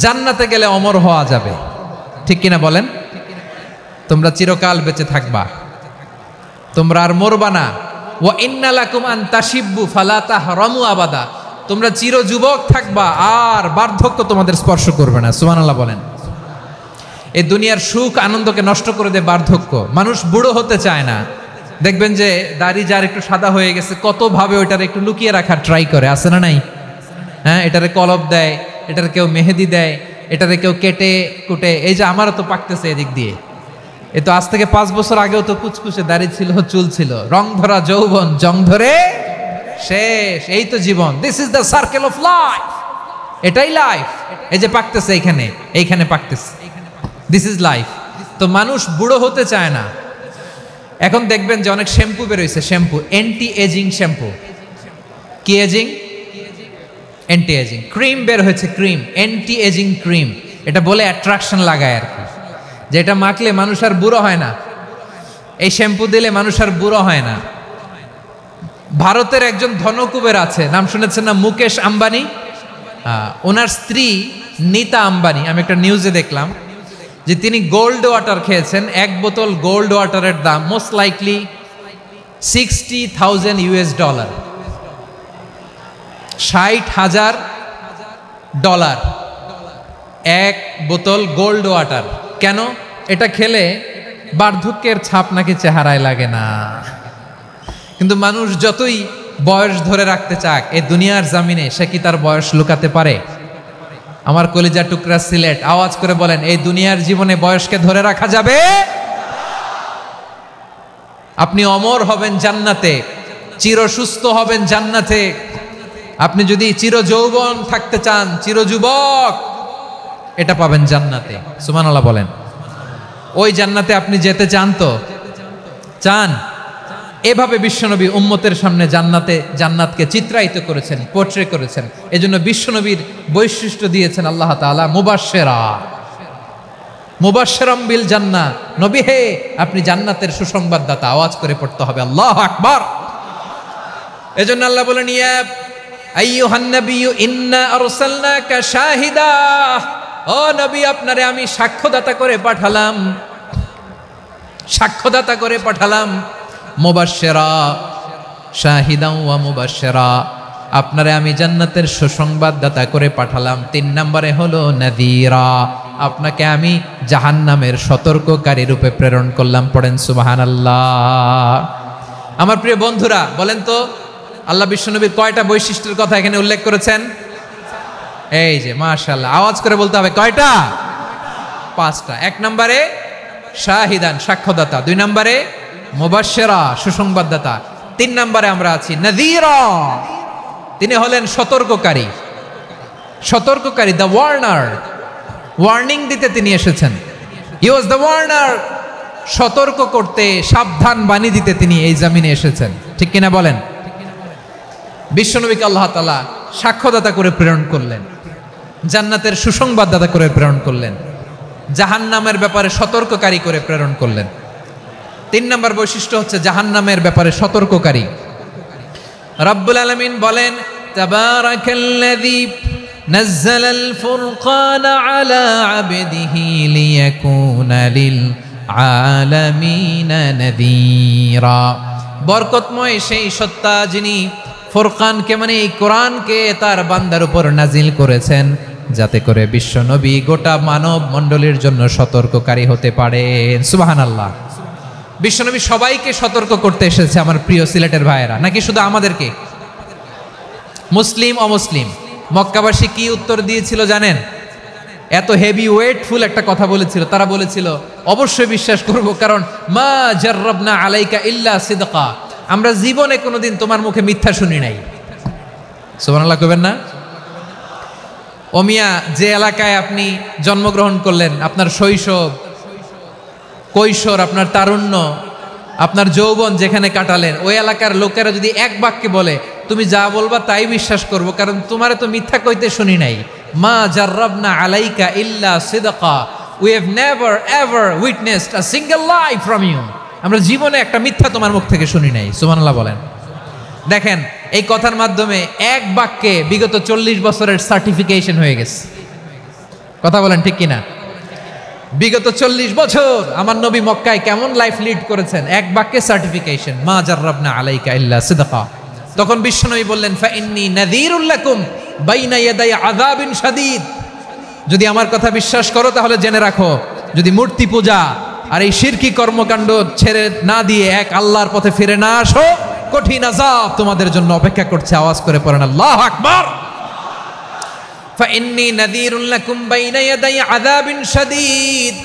S1: জান্নাতে গেলে অমর হওয়া যাবে, ঠিক কিনা বলেন? তোমরা চিরকাল বেঁচে থাকবা, তোমরা আর মরবা না। ওয়া ইন্না লাকুম আন তাশিব্বু ফালা তাহরামু আবাদা। তোমরা চির যুবক থাকবা, আর বার্ধক্য তোমাদের স্পর্শ করবে না। সুবহানাল্লাহ বলেন। এই দুনিয়ার সুখ আনন্দকে নষ্ট করে দেয় বার্ধক্য। মানুষ বুড়ো হতে চায় না। দেখবেন যে দাড়ি যার একটু সাদা হয়ে গেছে, কত ভাবে ওইটার একটু লুকিয়ে রাখার ট্রাই করে, আছে না নাই? হ্যাঁ, এটারে কলপ দেয়, এটার কেউ মেহেদি দেয়, এটারে কেউ কেটে কুটে। এই যে আমারও তো পাকতেছে এদিক দিয়ে। এ তো আজ থেকে 5 বছর আগেও তো কুচকুচে দাড়ি ছিল, চুল ছিল, রং ধরা যৌবন, জং ধরে শেষ। এই তো জীবন। This is the circle of life. এটাই লাইফ। এই যে পাকতেছে এইখানে পাকতেছে, দিস ইজ লাইফ। তো মানুষ বুড়ো হতে চায় না। এখন দেখবেন যে অনেক শ্যাম্পু বেরোইছে, শ্যাম্পু, অ্যান্টি এজিং শ্যাম্পু। কি এজিং? Anti ageing. ক্রিম বের হয়েছে, ক্রিম, অ্যান্টি এজিং ক্রিম। এটা বলে অ্যাট্রাকশন লাগায় আর কি, যে এটা মাখলে মানুষ আর বুড়ো হয় না, এই শ্যাম্পু দিলে মানুষ আর বুড়ো হয় না। ভারতের একজন ধনকুবের আছে, নাম শুনেছেন না? মুকেশ আম্বানি। ওনার স্ত্রী নীতা আম্বানি, আমি একটা নিউজে দেখলাম যে তিনি গোল্ড ওয়াটার খেয়েছেন। 1 বোতল গোল্ড ওয়াটারের দাম মোস্ট লাইকলি $60,000 $60,000 1 বোতল গোল্ড ওয়াটার। কেন? এটা খেলে বার্ধক্যের ছাপ নাকি চেহারায় লাগে না। কিন্তু মানুষ যতই বয়স ধরে রাখতে চাক, এই দুনিয়ার জামিনে সে কি তার বয়স লুকাতে পারে? আমার কলিজা টুকরা সিলেট, আওয়াজ করে বলেন, এই দুনিয়ার জীবনে বয়সকে ধরে রাখা যাবে? আপনি অমর হবেন জান্নাতে, চির সুস্থ হবেন জান্নাতে। আপনি যদি চির যৌবন থাকতে চান, চির যুবক, এটা পাবেন জান্নাতে। সুবহানাল্লাহ বলেন। ওই জান্নাতে আপনি যেতে চান তো? চান? এভাবে বিশ্বনবী উম্মতের সামনে জান্নাতকে চিত্রায়িত করেছেন, পোট্রে করেছেন। এজন্য বিশ্বনবীর বৈশিষ্ট্য দিয়েছেন আল্লাহ তাআলা মুবাশশিরাম বিল জান্নাহ। নবী হে, আপনি জান্নাতের সুসংবাদদাতা। আওয়াজ করে পড়তে হবে আল্লাহু আকবার। এজন্য আল্লাহ বলেন, ইয়া আইয়ুহান নাবিয়্যু ইন্না আরসালনাকা শাহিদা। ও নবী, আপনারে আমি সাক্ষ্যদাতা করে পাঠালাম, সাক্ষ্যদাতা করে পাঠালাম। মুবাশশিরা, শাহিদান ওয়া মুবাশশিরা, আপনারে আমি জান্নাতের সুসংবাদদাতা করে পাঠালাম। 3 নম্বরে হলো নাযীরা, আপনাকে আমি জাহান্নামের সতর্ককারী রূপে প্রেরণ করলাম। পড়েন সুবহানাল্লাহ। আমার প্রিয় বন্ধুরা, বলেন তো আল্লাহ বিশ্বনবীর কয়টা বৈশিষ্ট্যের কথা এখানে উল্লেখ করেছেন? এই যে মাশাআল্লাহ, আওয়াজ করে বলতে হবে, কয়টা? 5টা। 1 নম্বরে শাহিদান, সাক্ষ্যদাতা। 2 নম্বরে মুবাশশিরা, সুসংবাদদাতা। 3 নম্বরে আমরা আছি নাযীরা, তিনি হলেন সতর্ককারী। সতর্ককারী, দ্য ওয়ার্নার, ওয়ার্নিং দিতে তিনি এসেছেন। হি ওয়াজ দ্য ওয়ার্নার, সতর্ক করতে, সাবধান বাণী দিতে তিনি এই জমিনে এসেছেন। ঠিক কিনা বলেন? বিশ্বনবীকে আল্লাহ তাআলা সাক্ষ্যদাতা করে প্রেরণ করলেন, জান্নাতের সুসংবাদদাতা করে প্রেরণ করলেন। জাহান্নামের ব্যাপারে সতর্ককারী করে প্রেরণ করলেন। 3 নম্বর বৈশিষ্ট্য হচ্ছে জাহান্নামের ব্যাপারে সতর্ককারী। রব্বুল আলামিন বলেন, তাবারাকাল্লাযী নাযালাল ফুরকানা আলা আবদিহি লিয়াকুনা লিল আলামিনা নাযীরা। বরকতময় সেই সত্তা যিনি ফুরকানকে মানে এই কোরআনকে তার বান্দার উপর নাজিল করেছেন, যাতে করে বিশ্ব নবী গোটা মানব মণ্ডলীর জন্য সতর্ককারী হতে পারেন। সুবহানাল্লাহ। বিশ্বনবী সবাইকে সতর্ক করতে এসেছে আমার প্রিয় সিলেটের ভাইয়েরা, নাকি শুধু আমাদেরকে? মুসলিম অমুসলিম মক্কাবাসী কি উত্তর দিয়েছিল জানেন? এত হেভি ওয়েটফুল একটা কথা বলেছিল। তারা বলেছিল অবশ্যই বিশ্বাস করব, কারণ মা জাররাবনা আলাইকা ইল্লা সিদকা, আমরা জীবনে কোনোদিন তোমার মুখে মিথ্যা শুনি নাই। সুবহানাল্লাহ কইবেন না? ও মিয়া, যে এলাকায় আপনি জন্মগ্রহণ করলেন, আপনার শৈশব কৈশোর, আপনার তারুণ্য, আপনার যৌবন যেখানে কাটালেন, ওই এলাকার লোকেরা যদি এক বাক্যে বলে তুমি যা বলবা তাই বিশ্বাস করব, কারণ তোমারে তো মিথ্যা কইতে শুনি নাই। মা জাররাবনা আলাইকা ইল্লা সিদকা, we have never ever witnessed a single lie from you, আমরা জীবনে একটা মিথ্যা তোমার মুখ থেকে শুনি নাই। সুবহানাল্লাহ বলেন। দেখেন, এই কথার মাধ্যমে এক বাক্যে বিগত 40 বছরের সার্টিফিকেশন হয়ে গেছে। কথা বলেন ঠিক কিনা? বিগত 40 বছর আমার নবী মক্কায় কেমন লাইফ লিড করেছেন, এক বাক্যে সার্টিফিকেশন, মা জাররাবনা আলাইকা ইল্লা সিদকা। তখন বিশ্বনবী বললেন, ফাইন্নী নাযীরুল লাকুম বাইনা ইয়াদাই আযাবিন শাদীদ, যদি আমার কথা বিশ্বাস করো তাহলে জেনে রাখো, যদি মূর্তি পূজা আর এই শিরকি কর্মকাণ্ড ছেড়ে না দিয়ে এক আল্লাহর পথে ফিরে না আসো, কঠিন আযাব তোমাদের জন্য অপেক্ষা করছে। আওয়াজ করে পড়েন আল্লাহু আকবার। ফাইন্নী নাযীরুল লাকুম বাইনা ইয়াদাই আযাবিন শাদীদ,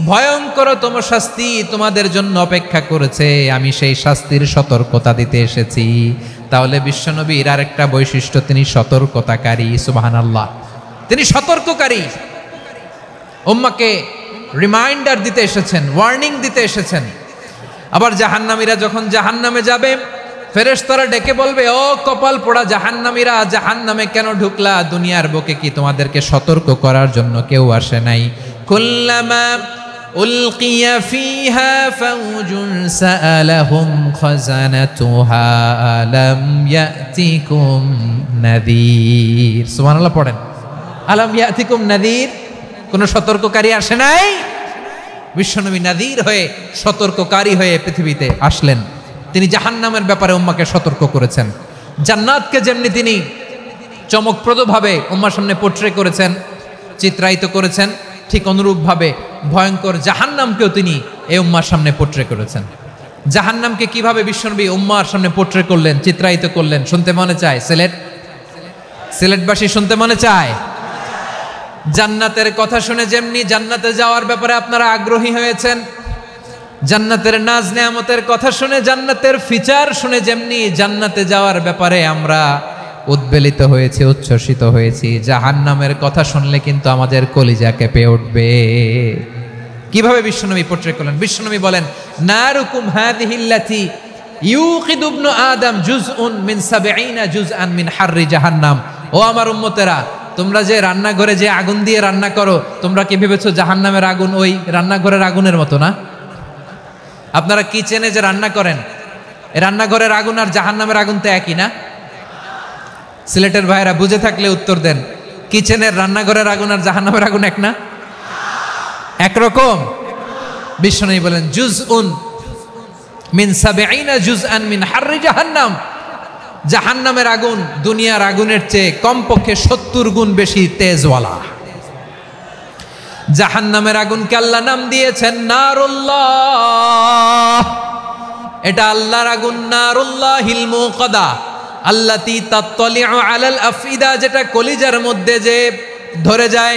S1: ভয়ঙ্করতম শাস্তি তোমাদের জন্য অপেক্ষা করেছে, আমি সেই শাস্তির সতর্কতা দিতে এসেছি। তাহলে বিশ্বনবীর আরেকটা বৈশিষ্ট্য, তিনি সতর্কতাকারী। সুবহানাল্লাহ, তিনি সতর্ককারী। উম্মাহকে রিমাইন্ডার দিতে এসেছেন, ওয়ার্নিং দিতে এসেছেন। আবার জাহান্নামীরা যখন জাহান্নামে যাবে, ফেরেশতারা ডেকে বলবে, ও কপাল পোড়া জাহান্নামীরা, জাহান্নামে কেন ঢুকলা? দুনিয়ার বুকে কি তোমাদেরকে সতর্ক করার জন্য কেউ আসে নাই? কুল্লামা উলকিয়া ফিহা ফাউজুন সাআলাহুম খাযানাতুহা আলাম ইয়াতিকুম নাযীর। সুবহানাল্লাহ পড়েন, আলাম ইয়াতিকুম নাযীর, কোন সতর্ককারী আসে নাই? বিশ্বনবী নাযীর হয়ে, সতর্ককারী হয়ে পৃথিবীতে আসলেন। তিনি জাহান্নামের ব্যাপারে উম্মাকে সতর্ক করেছেন। জান্নাতকে যেমনি তিনি চমকপ্রদভাবে উম্মার সামনে পোট্রে করেছেন, চিত্রায়িত করেছেন, ঠিক অনুরূপভাবে ভয়ঙ্কর জাহান্নামকেও তিনি এই উম্মার সামনে পোট্রে করেছেন। জাহান্নামকে কিভাবে বিশ্বনবী উম্মার সামনে পোট্রে করলেন, চিত্রায়িত করলেন, শুনতে মনে চায়? সিলেটবাসী শুনতে মনে চায়? জান্নাতের কথা শুনে যেমনি জান্নাতে যাওয়ার ব্যাপারে আপনারা আগ্রহী হয়েছেন, জান্নাতের নাজ নেয়ামতের কথা শুনে, জান্নাতের ফিচার শুনে যেমনি জান্নাতে যাওয়ার ব্যাপারে আমরা উদ্বেলিত হয়েছি, উচ্ছ্বসিত হয়েছি, জাহান্নামের কথা শুনলে কিন্তু আমাদের কলিজা কেঁপে উঠবে। কিভাবে বিশ্বনবী পোট্রে করলেন? বিশ্বনবী বলেন, নারুকুম হাযিহিল্লাতী ইউকিদু ইবনু আদম জুজউন মিন ৭০ জুজআন মিন হাররি জাহান্নাম। ও আমার উম্মতেরা, তোমরা যে রান্নাঘরে যে আগুন দিয়ে রান্না করো, তোমরা কি ভেবেছো জাহান্নামের আগুন ওই রান্নাঘরের আগুনের মতো না? আপনারা কিচেনে যে রান্না করেন, রান্নাঘরের আগুন আর জাহান্নামের আগুন তো একই না? সিলেটের ভাইরা বুঝে থাকলে উত্তর দেন, কিচেনের রান্নাঘরের আগুন আর জাহান্নামের আগুন এক না? একরকম। বিশ্বনবী বলেন, জুজউন মিন ৭০ জুজআন মিন হাররি জাহান্নাম, জাহান্নামের আগুন দুনিয়ার আগুনের চেয়ে কমপক্ষে ৭০ গুণ বেশি তেজওয়ালা। জাহান্নামের আগুনকে আল্লাহ নাম দিয়েছেন নারুল্লাহ। এটা আল্লাহর আগুন, নারুল্লাহিল মুকাদা আল্লাতী তাত্তালিউ আলাল আফইদা, যেটা কলিজার মধ্যে যে ধরে যায়।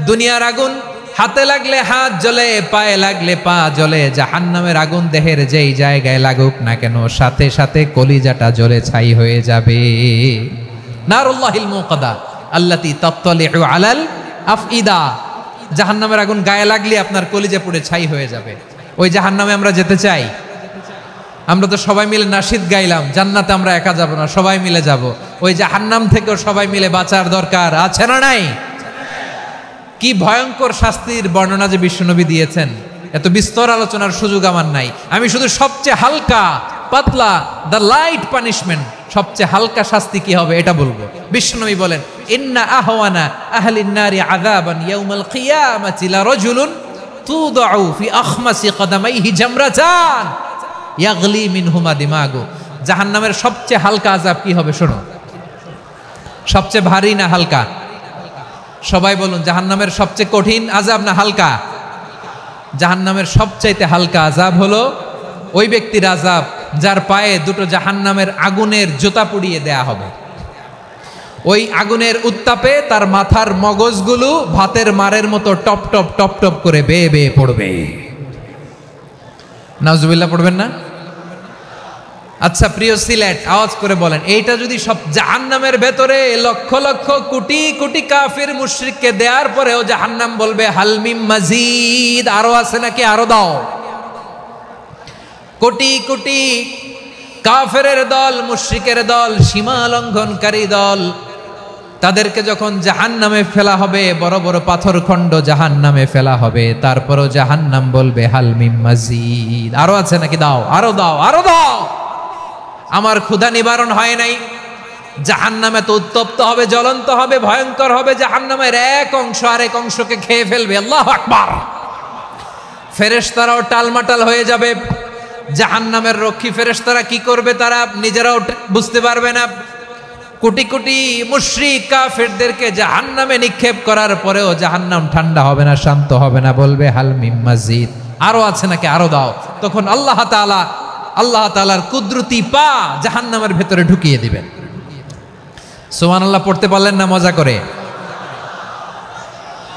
S1: দুনিয়ার আগুন হাতে লাগলে হাত জ্বলে, পায়ে লাগলে পা জ্বলে। জাহান্নামের আগুন দেহের যেই জায়গায় লাগুক না কেন, সাথে সাথে কলিজাটা জ্বলে ছাই হয়ে যাবে। নারুল্লাহিল মুকাদা আল্লাতী তাত্তালিউ আলাল আফইদা, জাহান্নামের আগুন গায়ে লাগলে আপনার কলিজা পুড়ে ছাই হয়ে যাবে। ওই জাহান্নামে আমরা যেতে চাই? আমরা তো সবাই মিলে নাশিদ গাইলাম, জান্নাতে আমরা একা যাব না, সবাই মিলে যাব। ওই জাহান্নাম থেকেও সবাই মিলে বাঁচার দরকার আছে না নাই? কি ভয়ঙ্কর শাস্তির বর্ণনা যে বিশ্বনবী দিয়েছেন, এত বিস্তর আলোচনার সুযোগ আমার নাই। আমি শুধু সবচেয়ে হালকা পাতলা, দ্য লাইট পানিশমেন্ট, সবচেয়ে হালকা শাস্তি কি হবে এটা বলবো। বিশ্বনবী বলেন, ইন্না আহওয়ানা আহলিন নারি আযাবান ইয়াউমাল কিয়ামাতি লারাজুলুন তুদাউ ফি আখমাসি কদামাইহি জামরাতান ইয়াগলি মিনহুমা দিমাগু। জাহান্নামের সবচেয়ে হালকা আযাব কি হবে শোনো। সবচেয়ে ভারী না হালকা? সবাই বলুন, জাহান্নামের সবচেয়ে কঠিন আযাব না হালকা? জাহান্নামের সবচাইতে হালকা আযাব হলো ওই ব্যক্তির আযাব যার পায়ে দুটো জাহান্নামের আগুনের জুতা পুড়িয়ে দেয়া হবে। ওই আগুনের উত্তাপে তার মাথার মগজগুলো ভাতের মারের মতো টপ টপ টপ টপ করে বেয়ে বেয়ে পড়বে। নাউজুবিল্লাহ পড়বেন না? আচ্ছা প্রিয় সিলেট, আওয়াজ করে বলেন, এইটা যদি সব জাহান্নামের ভেতরে লক্ষ লক্ষ কোটি কোটি কাফির মুশরিককে দেওয়ার পরেও জাহান্নাম বলবে হালমিম মাজিদ, আরো আছে নাকি, আরো দাও। কোটি কোটি কাফেরের দল, মুশরিকের দল, সীমা লঙ্ঘনকারী দল, তাদেরকে যখন জাহান্নামে ফেলা হবে, বড় বড় পাথর খণ্ড জাহান্নামে ফেলা হবে, তারপরও জাহান্নাম বলবে হালমিম মাজিদ, আরো আছে নাকি, দাও, আরো দাও, আরো দাও। আমার ক্ষুধা নিবারণ হয় নাই। জাহান্নামে তো উত্তপ্ত হবে, জ্বলন্ত হবে, ভয়ঙ্কর হবে। জাহান্নামের এক অংশ আরেক অংশকে খেয়ে ফেলবে। আল্লাহু আকবার। ফেরেশতারাও টালমাটাল হয়ে যাবে। জাহান্নামের রক্ষী ফেরেশতারা কি করবে তারা নিজেরাও বুঝতে পারবে না। কোটি কোটি মুশরিক কাফেরদেরকে জাহান্নামে নিক্ষেপ করার পরেও জাহান্নাম ঠান্ডা হবে না, শান্ত হবে না, বলবে হালমিম মাজিদ, আরো আছে নাকি, আরো দাও। তখন আল্লাহ তাআলার কুদরতি পা জাহান্নামের ভেতরে ঢুকিয়ে দিবেন। সুবহানাল্লাহ পড়তে পারলেন না মজা করে?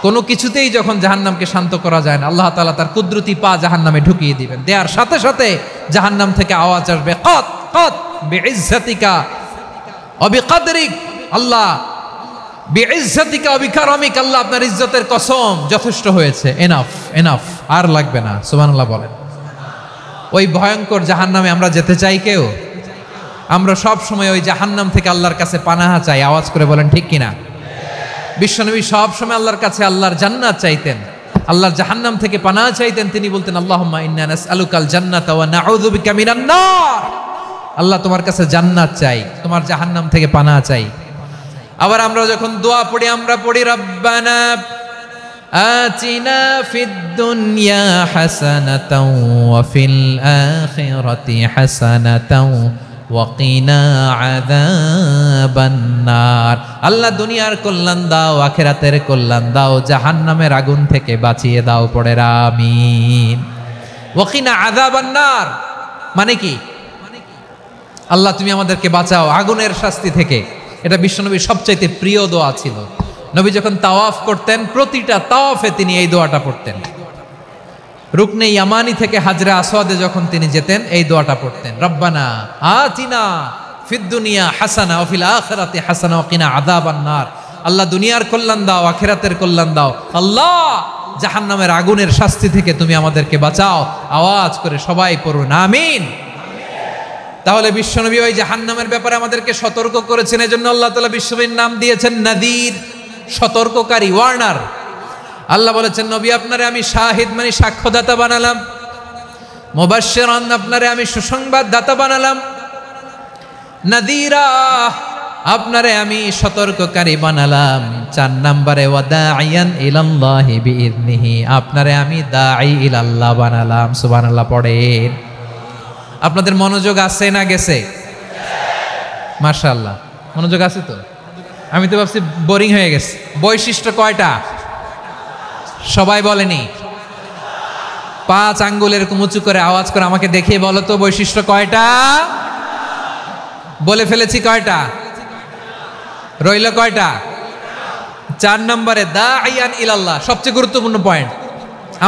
S1: কোনো কিছুতেই যখন জাহান্নামকে শান্ত করা যায় না, আল্লাহ তাআলা তার কুদরতি পা জাহান্নামে ঢুকিয়ে দিবেন। দেওয়ার সাথে সাথে জাহান্নাম থেকে আওয়াজ আসবে, কত কত বিইজ্জাতিকা ওয়া বিকদরিক, আল্লাহ বিইজ্জাতিকা ওয়া বিকারামিক, আল্লাহ আপনার ইজ্জতের কসম, যথেষ্ট হয়েছে, এনাফ এনাফ, আর লাগবে না। সুবহানাল্লাহ বলেন। ওই ভয়ঙ্কর জাহান্নামে আমরা যেতে চাই কেউ? আমরা সব সময় ওই জাহান্নাম থেকে আল্লাহর কাছে পানাহা চাই। আওয়াজ করে বলেন ঠিক কিনা? বিশ্বনবী সব সময় আল্লাহর কাছে আল্লাহর জান্নাত চাইতেন, আল্লাহর জাহান্নাম থেকে পানাহা চাইতেন। তিনি বলতেন, আল্লাহুম্মা ইন্না নাসআলুকাল জান্নাতা ওয়া নাউযু বিকা মিনান নার। আল্লাহ তোমার কাছে জান্নাত চাই, তোমার জাহান্নাম থেকে পানাহা চাই। আবার আমরা যখন দোয়া পড়ি, আমরা পড়ি রব্বানা আতিনা ফিদ দুনিয়া হাসানাতাও ওয়া ফিল আখিরাতি হাসানাতাও ওয়া কিনা আযাবান নার। আল্লাহ দুনিয়ার কল্যাণ দাও, আখিরাতের কল্যাণ দাও, জাহান্নামের আগুন থেকে বাঁচিয়ে দাও, পড়ে আমিন। ওয়া কিনা আযাবান নার মানে কি? আল্লাহ তুমি আমাদেরকে বাঁচাও আগুনের শাস্তি থেকে। এটা বিশ্বনবীর সবচাইতে প্রিয় দোয়া ছিল। নবী যখন তাওয়াফ করতেন, প্রতিটা তাওয়াফে তিনি এই দোয়াটা পড়তেন। রুকনে ইয়ামানি থেকে হাজরে আসওয়াদে যখন তিনি যেতেন, এই দোয়াটা পড়তেন, রব্বানা আতিনা ফিদ দুনিয়া হাসানা ওয়া ফিল আখিরাতি হাসানা ওয়া কিনা আযাবান নার। আল্লাহ দুনিয়ার কল্যাণ দাও, আখিরাতের কল্যাণ দাও। আল্লাহ জাহান্নামের আগুনের শাস্তি থেকে তুমি আমাদেরকে বাঁচাও। আওয়াজ করে সবাই পড়ুন আমিন। তাহলে বিশ্বনবী ওই জাহান্নামের ব্যাপারে আমাদেরকে সতর্ক করেছেন। এজন্য আল্লাহ তাআলা বিশ্বনবীর নাম দিয়েছেন নাযীর, সতর্ককারী, ওয়ার্নার। আল্লাহ বলেছেন, নবী আপনারে আমি শাহিদ মানে সাক্ষ্যদাতা বানালাম, মুবাশশিরান আপনারে আমি সুসংবাদ দাতা বানালাম, নাযীরা আপনারে আমি সতর্ককারী বানালাম। 4 নম্বরে ওয়া দাঈয়ান ইলাল্লাহি বিইذনিহি, আপনারে আমি দাঈ ইলাল্লাহ বানালাম। সুবহানাল্লাহ পড়েন। আপনাদের মনোযোগ আছে না গেছে? মাশাআল্লাহ মনোযোগ আছে তো? আমি তো ভাবছি বোরিং হয়ে গেছে। বৈশিষ্ট্য কয়টা? সবাই বলেনি? 5 আঙ্গুল এরকম উঁচু করে আওয়াজ করে আমাকে দেখিয়ে বলো তো বৈশিষ্ট্য কয়টা? বলে ফেলেছি কয়টা? রইল কয়টা? 4 নম্বরে দাঈয়ান ইলাল্লাহ, সবচেয়ে গুরুত্বপূর্ণ পয়েন্ট।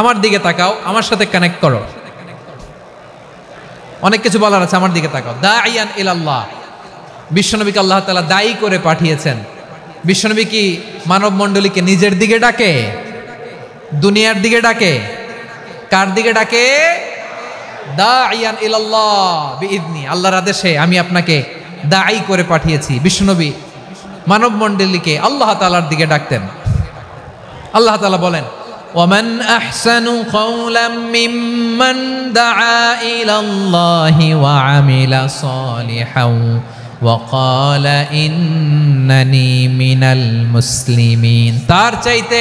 S1: আমার দিকে তাকাও, আমার সাথে কানেক্ট করো। অনেক কিছু বলার আছে, আমার দিকে তাকাও। দাঈয়ান ইলাল্লাহ, বিশ্বনবীকে আল্লাহ তাআলা দায়ী করে পাঠিয়েছেন। বিশ্বনবী কি মানব মণ্ডলীকে নিজের দিকে ডাকে? দুনিয়ার দিকে ডাকে? কার দিকে ডাকে? দাঈয়ান ইলাল্লাহ বিইذনি, আল্লাহর আদেশে আমি আপনাকে দায়ী করে পাঠিয়েছি। বিশ্বনবী মানব মণ্ডলীকে আল্লাহ তাআলার দিকে ডাকতেন। আল্লাহ তাআলা বলেন, ওয়ামান আহসানু কাওলাম মিম্মান দাআ ইলাল্লাহি ওয়া আমিলা সালিহান ওয়া ক্বালা ইন্নানি মিনাল মুসলিমিন। তার চাইতে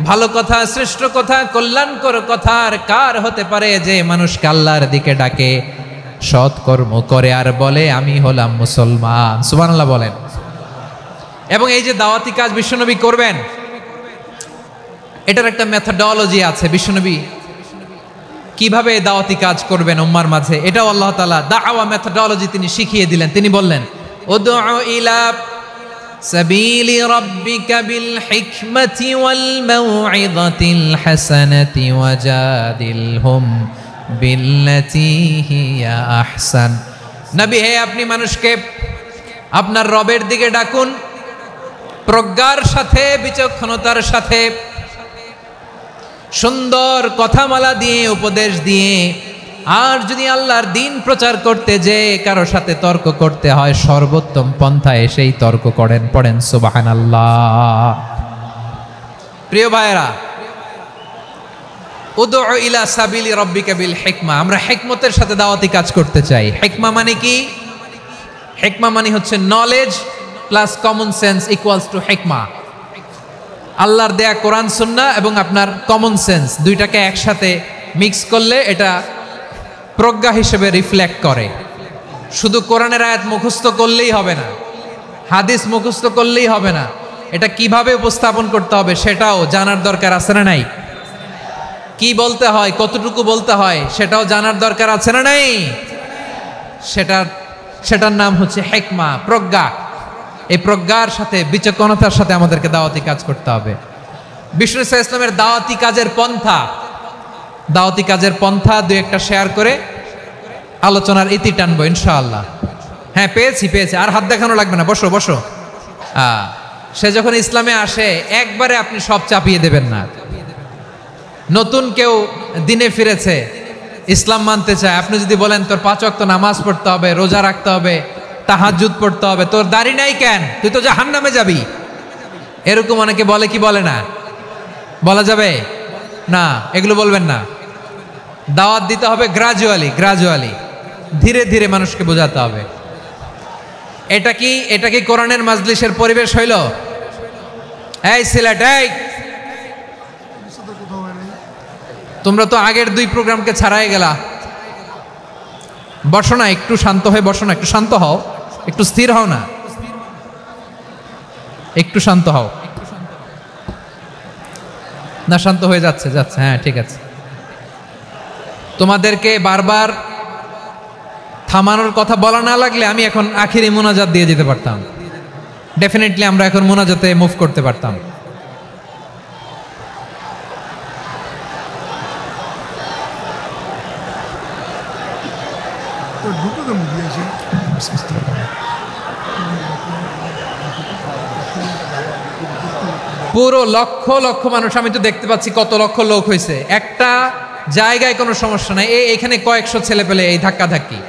S1: ভালো কথা, শ্রেষ্ঠ কথা, কল্যাণকর কথা আর কার হতে পারে যে মানুষকে আল্লাহর দিকে ডাকে, সৎ কর্ম করে আর বলে আমি হলাম মুসলমান। সুবহানাল্লাহ বলেন। এবং এই যে দাওয়াতি কাজ বিশ্বনবী করবেন, এটার একটা মেথডোলজি আছে। বিশ্বনবী কিভাবে দাওয়াতি কাজ করবেন উম্মার মাঝে, এটাও আল্লাহ তাআলা দাওয়া মেথডোলজি তিনি শিখিয়ে দিলেন। তিনি বললেন, উদউ ইলা সাবিলি রাব্বিকা বিল হিকমাতি ওয়াল মাউইযাতিল হাসানাতি ওয়াজাদিলহুম বিল্লাতি হিয়া আহসান। নবী হে, আপনি মানুষকে আপনার রবের দিকে ডাকুন প্রজ্ঞার সাথে, বিচক্ষণতার সাথে, সুন্দর কথামালা দিয়ে, উপদেশ দিয়ে। আর যদি আল্লাহর দ্বীন প্রচার করতে যে কারো সাথে তর্ক করতে হয়, সর্বোত্তম পন্থায় সেই তর্ক করেন। পড়েন সুবহানাল্লাহ। প্রিয় ভাইয়েরা, উদউ ইলা সাবিলি রাব্বিকা বিল হিকমা, আমরা হিকমতের সাথে দাওয়াতি কাজ করতে চাই। হিকমা মানে কি? হিকমা মানে হচ্ছে knowledge plus common sense equals to হিকমা। আল্লাহর দেয়া কোরআন সুন্নাহ এবং আপনার কমন সেন্স দুইটাকে একসাথে মিক্স করলে এটা প্রজ্ঞা হিসেবে রিফ্লেক্ট করে। শুধু কোরআনের আয়াত মুখস্থ করলেই হবে না, হাদিস মুখস্থ করলেই হবে না, এটা কিভাবে উপস্থাপন করতে হবে সেটাও জানার দরকার আছে না নাই? কি বলতে হয়, কতটুকু বলতে হয় সেটাও জানার দরকার আছে না নাই? সেটার নাম হচ্ছে হিকমা, প্রজ্ঞা। এই প্রজ্ঞার সাথে, বিচক্ষণতার সাথে আমাদেরকে দাওয়াতি কাজ করতে হবে। বিষ্ণু ইসলামের দাওয়াতি কাজের পন্থা দুই একটা শেয়ার করে আলোচনার ইতি টানবো ইনশাআল্লাহ। হ্যাঁ, পেয়েছি। আর হাত দেখানো লাগবে না, বসো বসো। সে যখন ইসলামে আসে একবারে আপনি সব চাপিয়ে দেবেন না। নতুন কেউ দিনে ফিরেছে, ইসলাম মানতে চায়, আপনি যদি বলেন তোর 5 ওয়াক্ত নামাজ পড়তে হবে, রোজা রাখতে হবে, তাহাজ্জুদ পড়তে হবে, তোর দাড়ি নাই কেন, তুই তো জাহান্নামে যাবি, এরকম অনেকে বলে কি বলে না? বলা যাবে না, এগুলো বলবেন না। দাওয়াত দিতে হবে গ্রাজুয়ালি, ধীরে ধীরে মানুষকে বোঝাতে হবে। এটা কি কোরআনের মাজলিসের পরিবেশ হইল? এই সিলেট, এই তোমরা তো আগের 2 প্রোগ্রামকে ছাড়াই গেলা। বসো না, একটু শান্ত হয়ে বসো না, একটু শান্ত হও, একটু স্থির হও না, একটু শান্ত হও না। শান্ত হয়ে যাচ্ছে। হ্যাঁ, ঠিক আছে। তোমাদেরকে বারবার থামানোর কথা বলা না লাগলে আমি এখন আখিরি মোনাজাত দিয়ে যেতে পারতাম। ডেফিনেটলি আমরা এখন মোনাজাতে মুভ করতে পারতাম। পুরো লক্ষ লক্ষ মানুষ, আমি তো দেখতে পাচ্ছি কত লক্ষ লোক হয়েছে একটা জায়গায়, কোনো সমস্যা নাই। এখানে কয়েকশো ছেলে পেলে এই ধাক্কা ধাক্কি।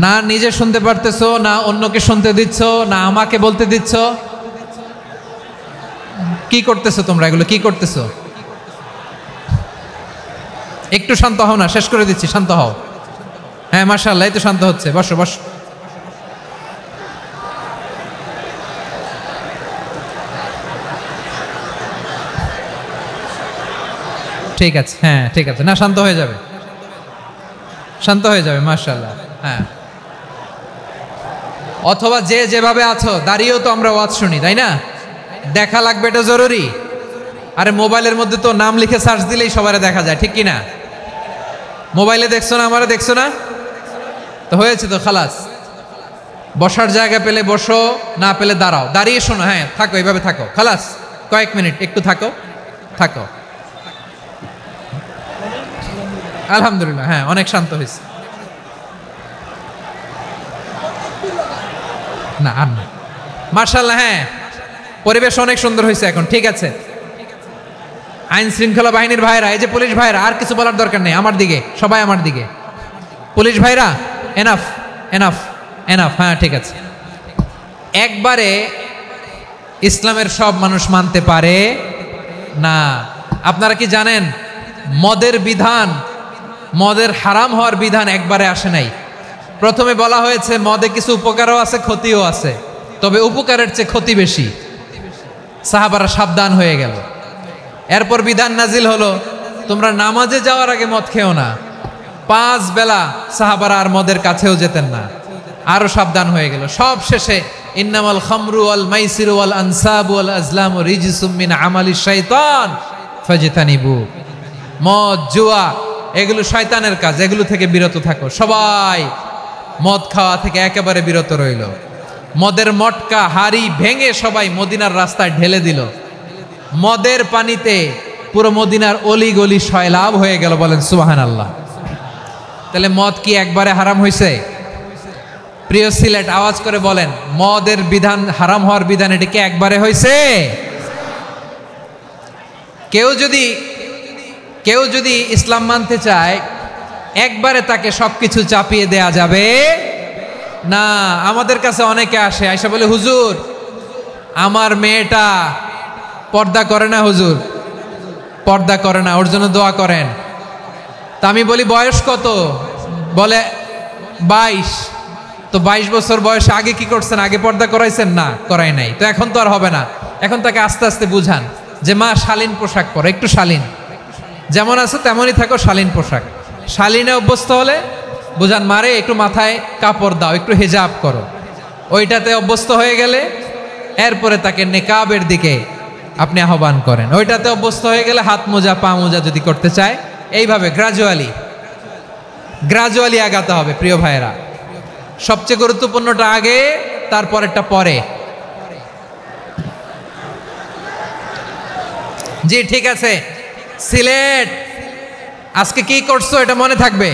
S1: না নিজে শুনতে পারতেছো, না অন্যকে শুনতে দিচ্ছ, না আমাকে বলতে দিচ্ছ। কি করতেছো তোমরা? এগুলো কি করতেছো? একটু শান্ত হও না, শেষ করে দিচ্ছি, শান্ত হও। হ্যাঁ, মাশাআল্লাহ, এই তো শান্ত হচ্ছে। বসো বসো। ঠিক আছে, হ্যাঁ ঠিক আছে। না, শান্ত হয়ে যাবে, শান্ত হয়ে যাবে, মাশাআল্লাহ। হ্যাঁ, অথবা যে যেভাবে আছো দাঁড়িয়েও তো আমরা ওয়াজ শুনি, তাই না? দেখা লাগবে, এটা জরুরি। আরে মোবাইলের মধ্যে তো নাম লিখে সার্চ দিলেই সবারে দেখা যায়, ঠিক কি না? মোবাইলে দেখছো না, আমারে দেখছো না, তো হয়েছে তো, খালাস। বসার জায়গা পেলে বসো, না পেলে দাঁড়াও, দাঁড়িয়ে শোনো। হ্যাঁ, থাকো, এইভাবে থাকো, খালাস। কয়েক মিনিট একটু থাকো। আলহামদুলিল্লাহ, হ্যাঁ, অনেক শান্ত হয়েছে। না আর না, মাশাআল্লাহ। হ্যাঁ, পরিবেশ অনেক সুন্দর হয়েছে এখন, ঠিক আছে। আইন শৃঙ্খলা বাহিনীর ভাইরা, এই যে পুলিশ ভাইরা, আর কিছু বলার দরকার নেই, আমার দিকে, সবাই আমার দিকে। পুলিশ ভাইরা, এনাফ এনাফ এনাফ, হ্যাঁ ঠিক আছে। একবারে ইসলামের সব মানুষ মানতে পারে না। আপনারা কি জানেন মদের বিধান, মদের হারাম হওয়ার বিধান একবারে আসে নাই। প্রথমে বলা হয়েছে মদে কিছু উপকারও আছে, ক্ষতিও আছে, তবে উপকারের চেয়ে ক্ষতি বেশি। সাহাবারা সাবধান হয়ে গেল। এরপর বিধান নাজিল হলো, তোমরা নামাজে যাওয়ার আগে মদ খেও না। 5 বেলা সাহাবারা আর মদের কাছেও যেতেন না, আরো সাবধান হয়ে গেল। সব শেষে ইন্নামাল খামরু ওয়াল মাইসিরু ওয়াল আনসাবু ওয়াল আজলামু রিজসুম মিন আমালিশ শাইতান ফাজতানিবু। মদ, জুয়া এগুলো শয়তানের কাজ, এগুলো থেকে বিরত থাকো। সবাই মদ খাওয়া থেকে একেবারে বিরত রইল। মদের মটকা হাড়ি ভেঙে সবাই মদিনার রাস্তায় ঢেলে দিল। মদের পানিতে পুরো মদিনার অলি গলি সয়লাভ হয়ে গেল। বলেন সুবহানাল্লাহ। তাহলে মদ কি একবারে হারাম হয়েছে? প্রিয় সিলেট, আওয়াজ করে বলেন, মদের বিধান, হারাম হওয়ার বিধান এটা কি একবারে হয়েছে? কেউ যদি ইসলাম মানতে চায় একবারে তাকে সবকিছু চাপিয়ে দেয়া যাবে না। আমাদের কাছে অনেকে আসে, আয়সা বলে, হুজুর আমার মেয়েটা পর্দা করে না, হুজুর পর্দা করে না, ওর জন্য দোয়া করেন। তা আমি বলি বয়স কত? বলে 22। তো 22 বছর বয়সে আগে কি করছেন? আগে পর্দা করাইছেন? না, করাই নাই। তো এখন তো আর হবে না। এখন তাকে আস্তে আস্তে বুঝান যে মা শালীন পোশাক পরো, একটু শালীন, যেমন আছে তেমনই থাকো, শালীন পোশাক। শালীনে অভ্যস্ত হলে বুঝান, মারে একটু মাথায় কাপড় দাও, একটু হেজাব করো। ওইটাতে অভ্যস্ত হয়ে গেলে এরপরে তাকে নেকাবের দিকে আপনি আহ্বান করেন। ওইটাতে অভ্যস্ত হয়ে গেলে হাত মোজা, পা মোজা যদি করতে চায়, এইভাবে গ্রাজুয়ালি আগাতে হবে। প্রিয় ভাইয়েরা, সবচেয়ে গুরুত্বপূর্ণটা আগে, তারপরেরটা পরে। জি ঠিক আছে। সিলেট আজকে কি করছো এটা মনে থাকবে।